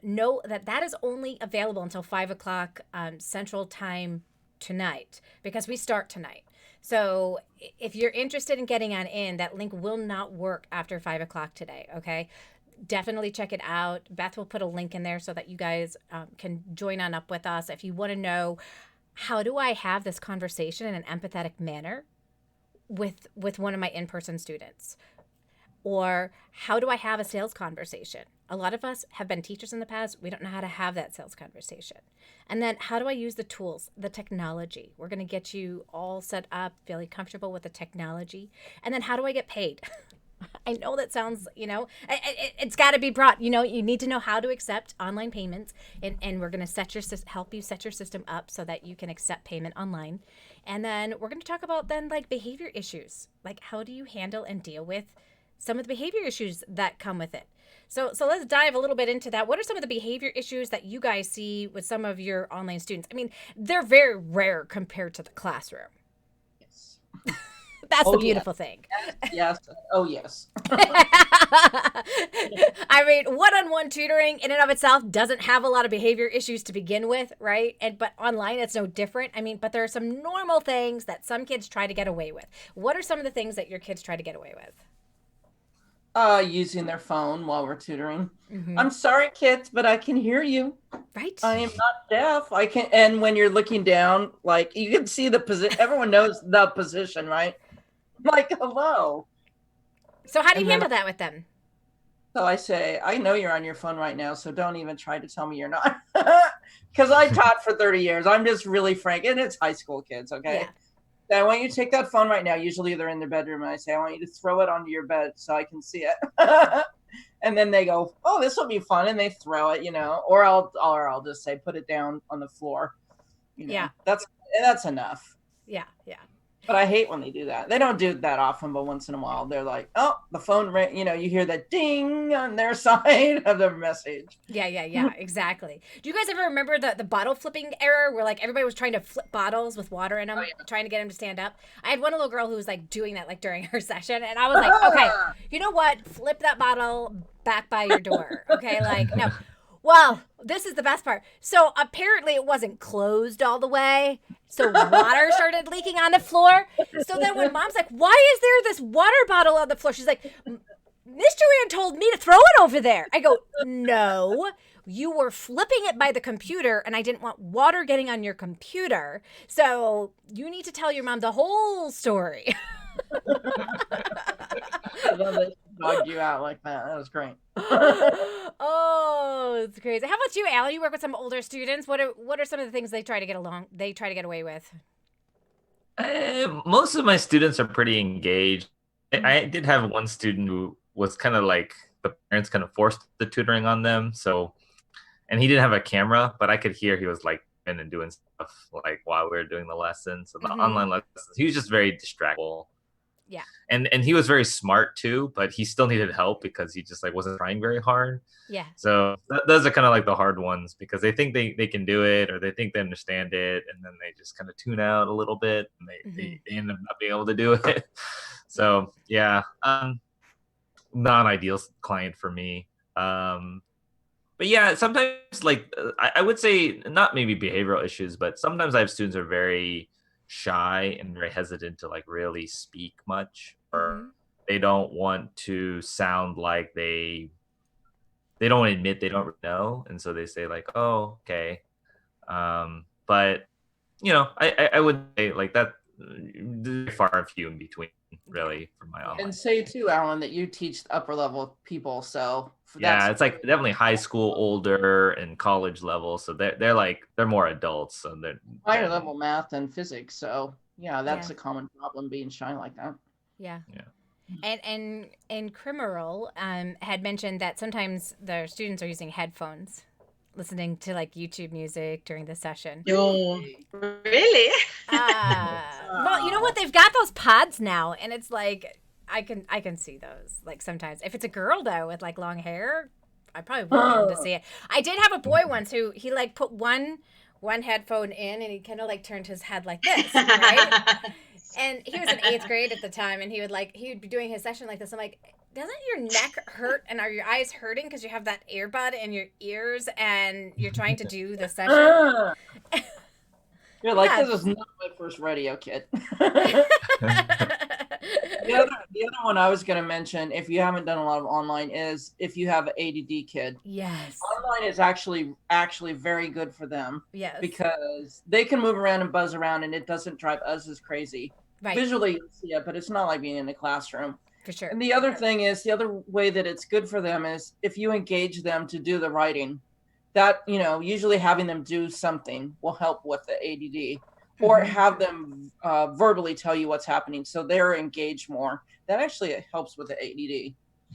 Speaker 1: know that is only available until 5:00 Central Time tonight, because we start tonight. So if you're interested in getting on in, that link will not work after 5:00 today. Okay. Definitely check it out. Beth will put a link in there so that you guys can join on up with us. If you want to know, how do I have this conversation in an empathetic manner with one of my in-person students? Or how do I have a sales conversation? A lot of us have been teachers in the past. We don't know how to have that sales conversation. And then how do I use the tools, the technology? We're going to get you all set up, feeling comfortable with the technology. And then how do I get paid? I know that sounds, it's got to be brought, you need to know how to accept online payments, and we're going to help you set your system up so that you can accept payment online. And then we're going to talk about then like behavior issues, like how do you handle and deal with some of the behavior issues that come with it. So let's dive a little bit into that. What are some of the behavior issues that you guys see with some of your online students? I mean, they're very rare compared to the classroom.
Speaker 3: Yes.
Speaker 1: That's the beautiful thing.
Speaker 3: Yes. Oh, yes.
Speaker 1: I mean, one-on-one tutoring in and of itself doesn't have a lot of behavior issues to begin with, right? But online, it's no different. I mean, but there are some normal things that some kids try to get away with. What are some of the things that your kids try to get away with?
Speaker 3: Using their phone while we're tutoring. Mm-hmm. I'm sorry, kids, but I can hear you.
Speaker 1: Right.
Speaker 3: I am not deaf. I can, and when you're looking down, like you can see the position. Everyone knows the position, right? Like, hello.
Speaker 1: So how do you handle that with them?
Speaker 3: So I say, I know you're on your phone right now, so don't even try to tell me you're not. Because I taught for 30 years. I'm just really frank. And it's high school kids, okay? Yeah. So I want you to take that phone right now. Usually they're in their bedroom. And I say, I want you to throw it onto your bed so I can see it. And then they go, oh, this will be fun. And they throw it, or I'll just say, put it down on the floor.
Speaker 1: Yeah.
Speaker 3: That's enough.
Speaker 1: Yeah. Yeah.
Speaker 3: But I hate when they do that. They don't do it that often, but once in a while, they're like, oh, the phone ring, you hear that ding on their side of the message.
Speaker 1: Yeah, exactly. Do you guys ever remember the bottle flipping era where like everybody was trying to flip bottles with water in them, trying to get them to stand up? I had one little girl who was like doing that like during her session, and I was like, okay, you know what? Flip that bottle back by your door. Okay, like, no. Well, this is the best part. So apparently it wasn't closed all the way. So water started leaking on the floor. So then when mom's like, why is there this water bottle on the floor? She's like, Miss Joanne told me to throw it over there. I go, no, you were flipping it by the computer and I didn't want water getting on your computer. So you need to tell your mom the whole story.
Speaker 3: I love that she dogged you out like that. That was great.
Speaker 1: Oh, it's crazy. How about you, Alan? You work with some older students. What are some of the things they try to get away with?
Speaker 2: Most of my students are pretty engaged. I did have one student who was kind of like the parents kind of forced the tutoring on them. So, and he didn't have a camera, but I could hear he was like in and doing stuff like while we were doing the lesson. So the online lessons, he was just very distractible.
Speaker 1: Yeah.
Speaker 2: And he was very smart too, but he still needed help because he just like wasn't trying very hard.
Speaker 1: Yeah.
Speaker 2: So those are kind of like the hard ones because they think they can do it or they think they understand it. And then they just kind of tune out a little bit and they end up not being able to do it. So yeah, non-ideal client for me. But yeah, sometimes like I would say not maybe behavioral issues, but sometimes I have students who are very shy and very hesitant to like really speak much, or they don't want to sound like they don't admit they don't know, and so they say like, oh, okay. But you know, I would say like that far and few in between really for my online.
Speaker 3: And say too, Alan, that you teach upper level people, so
Speaker 2: yeah, it's like definitely high school, older, and college level. So they're more adults. So they're
Speaker 3: higher level math and physics. So yeah, that's a common problem being shy like that.
Speaker 1: Yeah. Yeah. And Criminal had mentioned that sometimes their students are using headphones, listening to like YouTube music during the session.
Speaker 4: Oh, really?
Speaker 1: Well, you know what? They've got those pods now, and it's like I can see those. Like sometimes, if it's a girl though with like long hair, I probably wouldn't be able to see it. I did have a boy once who he like put one headphone in, and he kind of like turned his head like this, right? And he was in 8th grade at the time, and he would be doing his session like this. I'm like, doesn't your neck hurt and are your eyes hurting because you have that earbud in your ears and you're trying to do the session?
Speaker 3: You're like, this is not my first rodeo, kid. The other one I was going to mention, if you haven't done a lot of online, is if you have an ADD kid.
Speaker 1: Yes.
Speaker 3: Online is actually very good for them.
Speaker 1: Yes. Because
Speaker 3: they can move around and buzz around, and it doesn't drive us as crazy.
Speaker 1: Right.
Speaker 3: Visually, you'll see it, but it's not like being in a classroom.
Speaker 1: For sure.
Speaker 3: And the other thing is, the other way that it's good for them is if you engage them to do the writing. That, usually having them do something will help with the ADD, or have them verbally tell you what's happening so they're engaged more. That actually helps with the ADD.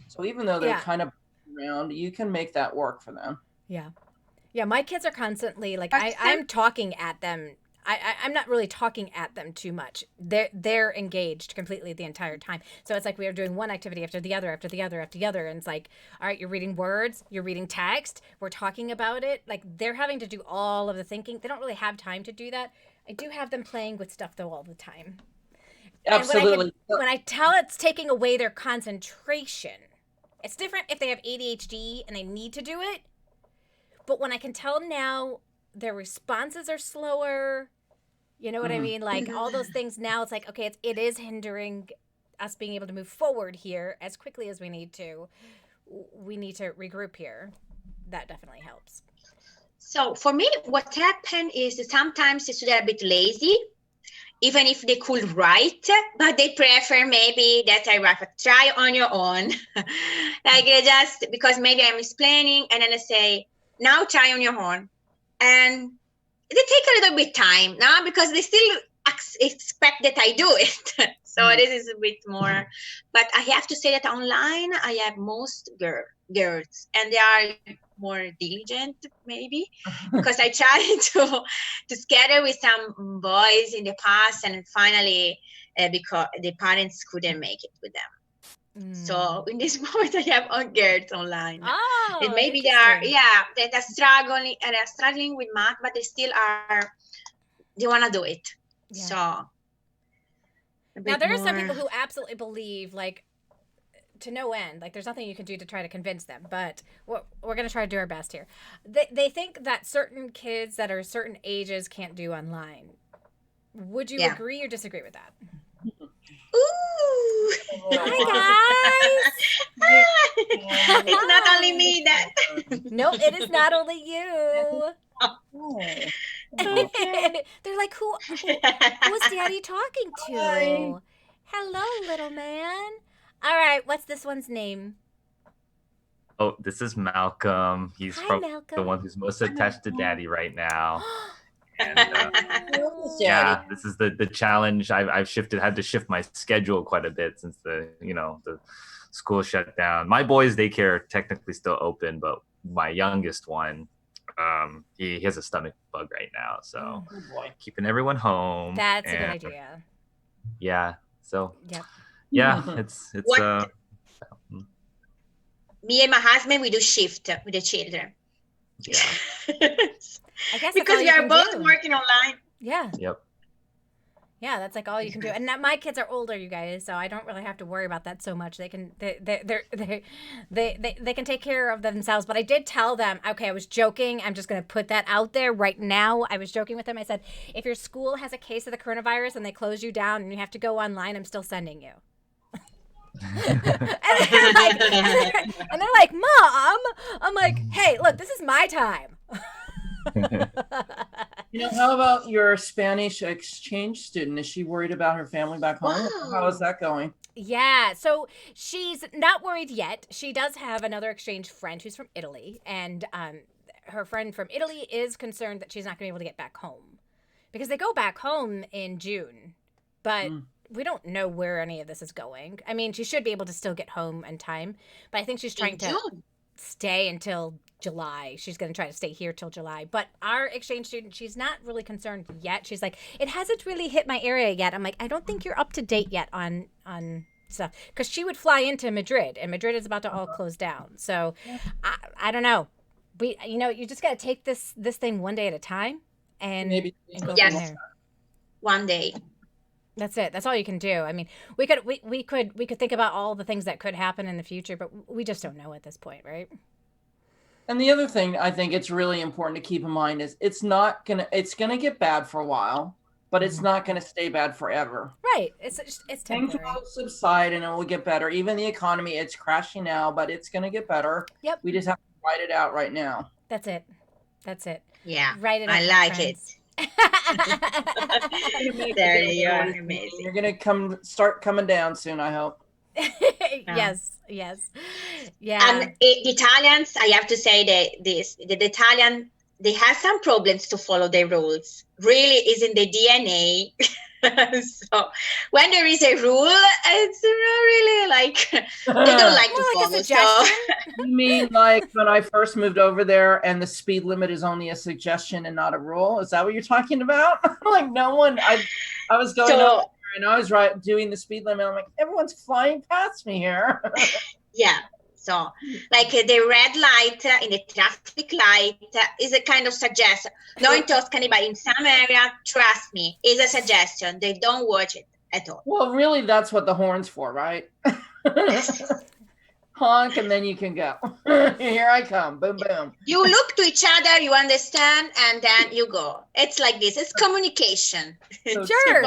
Speaker 3: So even though they're kind of around, you can make that work for them.
Speaker 1: Yeah. Yeah, my kids are constantly like, I'm talking at them. I'm not really talking at them too much. They're engaged completely the entire time. So it's like we are doing one activity after the other, after the other, after the other. And it's like, all right, you're reading words, you're reading text, we're talking about it. Like they're having to do all of the thinking. They don't really have time to do that. I do have them playing with stuff though all the time.
Speaker 3: Absolutely.
Speaker 1: When I tell it's taking away their concentration, it's different if they have ADHD and they need to do it. But when I can tell now their responses are slower, you know what I mean? Like all those things now, it's like, okay, it is hindering us being able to move forward here as quickly as we need to. We need to regroup here. That definitely helps.
Speaker 4: So for me, what happened is that sometimes the students are a bit lazy, even if they could write, but they prefer maybe that I write, try on your own. Like just because maybe I'm explaining and then I say, now try on your own. And they take a little bit time now because they still expect that I do it. So this is a bit more, but I have to say that online, I have most girls and they are more diligent maybe because I tried to scatter with some boys in the past and finally because the parents couldn't make it with them. So in this moment I have all girls online. And maybe they are struggling with math, but they want to do it. So
Speaker 1: now there are some people who absolutely believe like to no end. Like, there's nothing you can do to try to convince them, but we're going to try to do our best here. They think that certain kids that are certain ages can't do online. Would you agree or disagree with that?
Speaker 4: Ooh.
Speaker 1: Hi, guys.
Speaker 4: It's not only me that.
Speaker 1: No, it is not only you. They're like, who's Daddy talking to?
Speaker 3: Hi.
Speaker 1: Hello, little man. All right, what's this one's name?
Speaker 2: Oh, this is Malcolm. He's
Speaker 1: Hi,
Speaker 2: probably
Speaker 1: Malcolm.
Speaker 2: the one who's most attached to Daddy right now. And
Speaker 3: Yeah,
Speaker 2: this is the challenge. I've had to shift my schedule quite a bit since the school shut down. My boys' daycare are technically still open, but my youngest one, he has a stomach bug right now, so keeping everyone home.
Speaker 1: That's a good idea.
Speaker 2: Yeah. So.
Speaker 1: Yep.
Speaker 2: Yeah, it's
Speaker 4: What? Me and my husband, we do shift with the children.
Speaker 2: Yeah.
Speaker 1: I guess
Speaker 4: because we are both working online.
Speaker 1: Yeah.
Speaker 2: Yep.
Speaker 1: Yeah, that's like all you can do. And now my kids are older, you guys, so I don't really have to worry about that so much. They can they can take care of themselves. But I did tell them, okay, I was joking. I'm just going to put that out there right now. I was joking with them. I said, if your school has a case of the coronavirus and they close you down and you have to go online, I'm still sending you. and they're like, Mom. I'm like, hey, look, this is my time.
Speaker 3: How about your Spanish exchange student? Is she worried about her family back home?
Speaker 4: Wow.
Speaker 3: How is that going?
Speaker 1: Yeah, so she's not worried yet. She does have another exchange friend who's from Italy, and her friend from Italy is concerned that she's not going to be able to get back home because they go back home in June, but we don't know where any of this is going. I mean, she should be able to still get home in time, but I think she's trying to stay until July. She's going to try to stay here till July. But our exchange student, she's not really concerned yet. She's like, it hasn't really hit my area yet. I'm like, I don't think you're up to date yet on stuff, because she would fly into Madrid, and Madrid is about to all close down. So I don't know. You just got to take this thing one day at a time and go from there.
Speaker 4: One day.
Speaker 1: That's it. That's all you can do. I mean, we could think about all the things that could happen in the future, but we just don't know at this point, right?
Speaker 3: And the other thing I think it's really important to keep in mind is it's gonna get bad for a while, but it's not gonna stay bad forever.
Speaker 1: Right. It's temporary.
Speaker 3: Things will subside and it will get better. Even the economy, it's crashing now, but it's gonna get better.
Speaker 1: Yep.
Speaker 3: We just have to ride it out right now.
Speaker 1: That's it.
Speaker 4: Yeah.
Speaker 1: Write it out.
Speaker 4: I like it. There you are. Amazing.
Speaker 3: You're gonna start coming down soon, I hope.
Speaker 1: Yes. Yeah.
Speaker 4: The Italians, I have to say that the Italian, they have some problems to follow the rules. Really is in the DNA. So when there is a rule, it's really like they don't like to follow. So
Speaker 3: you mean like when I first moved over there and the speed limit is only a suggestion and not a rule? Is that what you're talking about? Like no one, I was going over there and I was doing the speed limit. I'm like, everyone's flying past me here.
Speaker 4: Yeah. So like the red light in the traffic light is a kind of suggestion. Not in Tuscany, but in some area, trust me, is a suggestion. They don't watch it at all.
Speaker 3: Well, really, that's what the horn's for, right? Honk and then you can go. Here I come. Boom, boom.
Speaker 4: You look to each other, you understand, and then you go. It's like this. It's communication.
Speaker 3: So
Speaker 1: Sure.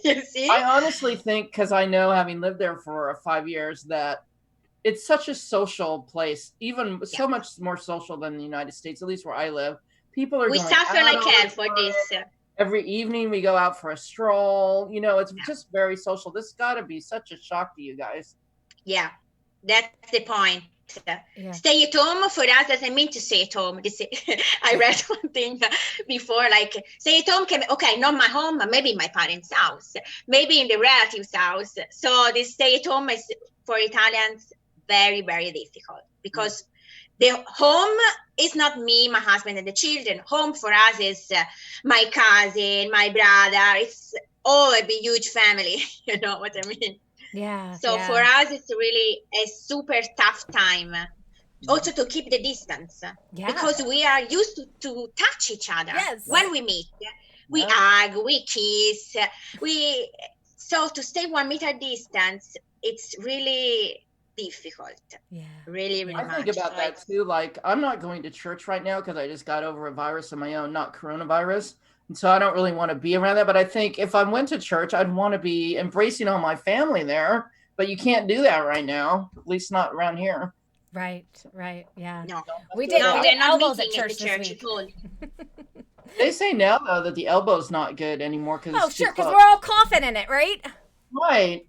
Speaker 4: You see?
Speaker 3: I honestly think, because I know, having lived there for 5 years, that it's such a social place, even so much more social than the United States, at least where I live. People are
Speaker 4: we
Speaker 3: going
Speaker 4: suffer
Speaker 3: out
Speaker 4: like
Speaker 3: all
Speaker 4: hell
Speaker 3: the
Speaker 4: for
Speaker 3: time.
Speaker 4: this.
Speaker 3: Every evening we go out for a stroll. It's just very social. This got to be such a shock to you guys.
Speaker 4: Yeah, that's the point.
Speaker 1: Yeah.
Speaker 4: Stay at home for us doesn't mean to stay at home. I read one thing before, like stay at home can okay, not my home, but maybe my parents' house, maybe in the relative's house. So this stay at home is for Italians very, very difficult because the home is not me, my husband, and the children. Home for us is my cousin, my brother. It's all a huge family. You know what I mean?
Speaker 1: Yeah.
Speaker 4: So for us, it's really a super tough time. Also to keep the distance because we are used to touch each other when we meet. We hug, we kiss, so to stay 1 meter distance it's really difficult.
Speaker 1: Yeah.
Speaker 4: Really, really
Speaker 3: I
Speaker 4: much.
Speaker 3: think about
Speaker 4: So
Speaker 3: that
Speaker 4: it's-
Speaker 3: too. Like, I'm not going to church right now because I just got over a virus of my own, not coronavirus. And so I don't really want to be around that. But I think if I went to church, I'd want to be embracing all my family there. But you can't do that right now, at least not around here.
Speaker 1: Right. Right. Yeah.
Speaker 4: No,
Speaker 1: We did
Speaker 4: no, they're not
Speaker 1: elbows at
Speaker 4: meeting at
Speaker 1: church
Speaker 4: the
Speaker 1: this
Speaker 4: church
Speaker 1: week.
Speaker 4: at all.
Speaker 3: They say now, though, that the elbow's not good anymore because
Speaker 1: Oh,
Speaker 3: it's too
Speaker 1: sure, because
Speaker 3: close.
Speaker 1: we're all coughing in it, right?
Speaker 3: Right.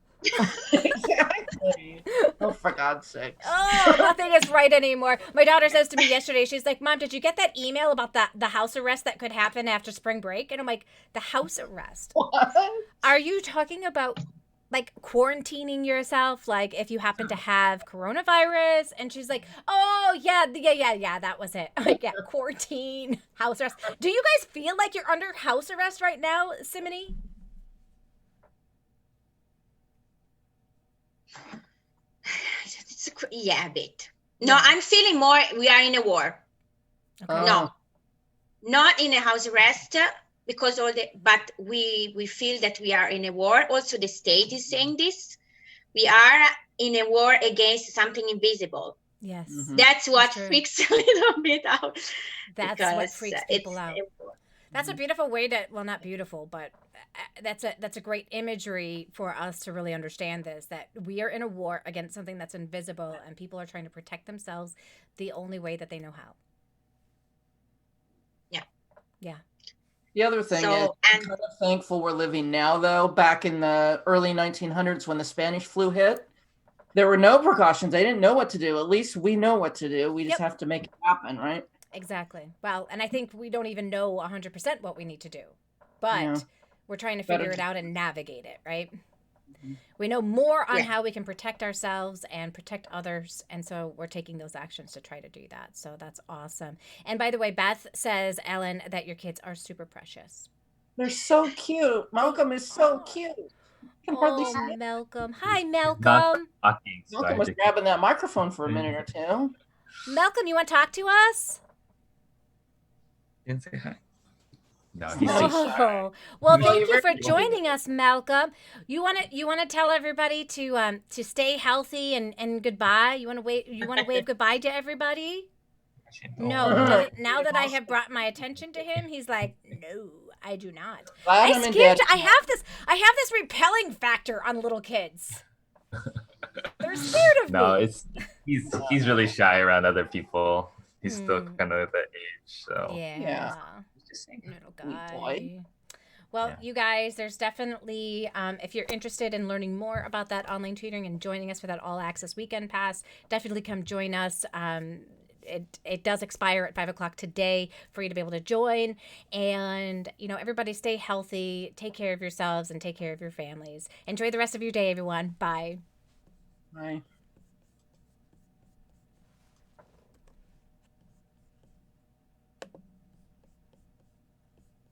Speaker 3: Exactly. Oh, for God's sakes.
Speaker 1: Oh, nothing is right anymore. My daughter says to me yesterday, she's like, Mom, did you get that email about the house arrest that could happen after spring break? And I'm like, the house arrest?
Speaker 3: What?
Speaker 1: Are you talking about like quarantining yourself, like if you happen to have coronavirus? And she's like, oh, yeah, that was it. I'm like, yeah, quarantine, house arrest. Do you guys feel like you're under house arrest right now, Simony?
Speaker 4: Yeah, a bit. No, I'm feeling more. We are in a war.
Speaker 1: Okay.
Speaker 4: No, not in a house arrest because but we feel that we are in a war. Also, the state is saying this. We are in a war against something invisible.
Speaker 1: Yes.
Speaker 3: Mhm.
Speaker 4: That's what
Speaker 1: That's true.
Speaker 4: freaks a little bit out.
Speaker 1: That's
Speaker 4: because
Speaker 1: what freaks people
Speaker 4: it's
Speaker 1: out.
Speaker 4: a war.
Speaker 1: That's a beautiful way to, well, not beautiful, but that's a great imagery for us to really understand this, that we are in a war against something that's invisible and people are trying to protect themselves the only way that they know how.
Speaker 4: Yeah.
Speaker 1: Yeah.
Speaker 3: The other thing is,
Speaker 4: So,
Speaker 3: I'm
Speaker 4: and
Speaker 3: kind of thankful we're living now, though. Back in the early 1900s when the Spanish flu hit, there were no precautions. They didn't know what to do. At least we know what to do. We just
Speaker 1: Yep.
Speaker 3: have to make it happen, right?
Speaker 1: Exactly. Well, and I think we don't even know 100% what we need to do, but
Speaker 3: Yeah.
Speaker 1: we're trying to
Speaker 3: Better
Speaker 1: figure it
Speaker 3: to-
Speaker 1: out and navigate it, right?
Speaker 3: Mhm.
Speaker 1: We know more on
Speaker 4: Yeah.
Speaker 1: how we can protect ourselves and protect others. And so we're taking those actions to try to do that. So that's awesome. And by the way, Beth says, Ellen, that your kids are super precious.
Speaker 3: They're so cute. Malcolm is so cute. I can hardly
Speaker 1: Oh,
Speaker 3: see.
Speaker 1: Malcolm. Hi,
Speaker 2: Not
Speaker 1: Malcolm.
Speaker 2: talking. So I
Speaker 3: Malcolm
Speaker 2: had
Speaker 3: was
Speaker 2: to-
Speaker 3: grabbing that microphone for a minute or two.
Speaker 1: Malcolm, you want to talk to us?
Speaker 2: Didn't say hi. No, he's
Speaker 3: No.
Speaker 2: so shy.
Speaker 1: Oh, well,
Speaker 3: Well,
Speaker 1: thank
Speaker 3: you're
Speaker 1: you for
Speaker 3: very-
Speaker 1: joining us, Malcolm. You want to tell everybody to stay healthy and goodbye. You want to wave goodbye to everybody? No, he doesn't. Now that I have brought my attention to him, he's like, no, I do not.
Speaker 3: Glad
Speaker 1: I
Speaker 3: I'm in
Speaker 1: scared.
Speaker 3: bed.
Speaker 1: I have this repelling factor on little kids. They're scared of
Speaker 2: No,
Speaker 1: me.
Speaker 2: he's really shy around other people. He's still
Speaker 1: Hmm.
Speaker 2: kind of at that age, so
Speaker 1: Yeah.
Speaker 3: Just saying.
Speaker 1: Little
Speaker 3: Sweet
Speaker 1: guy.
Speaker 3: boy.
Speaker 1: Well,
Speaker 2: Yeah.
Speaker 1: you guys, there's definitely, if you're interested in learning more about that online tutoring and joining us for that all access weekend pass, definitely come join us. It does expire at 5:00 today for you to be able to join. And, everybody stay healthy, take care of yourselves and take care of your families. Enjoy the rest of your day, everyone. Bye.
Speaker 3: Right.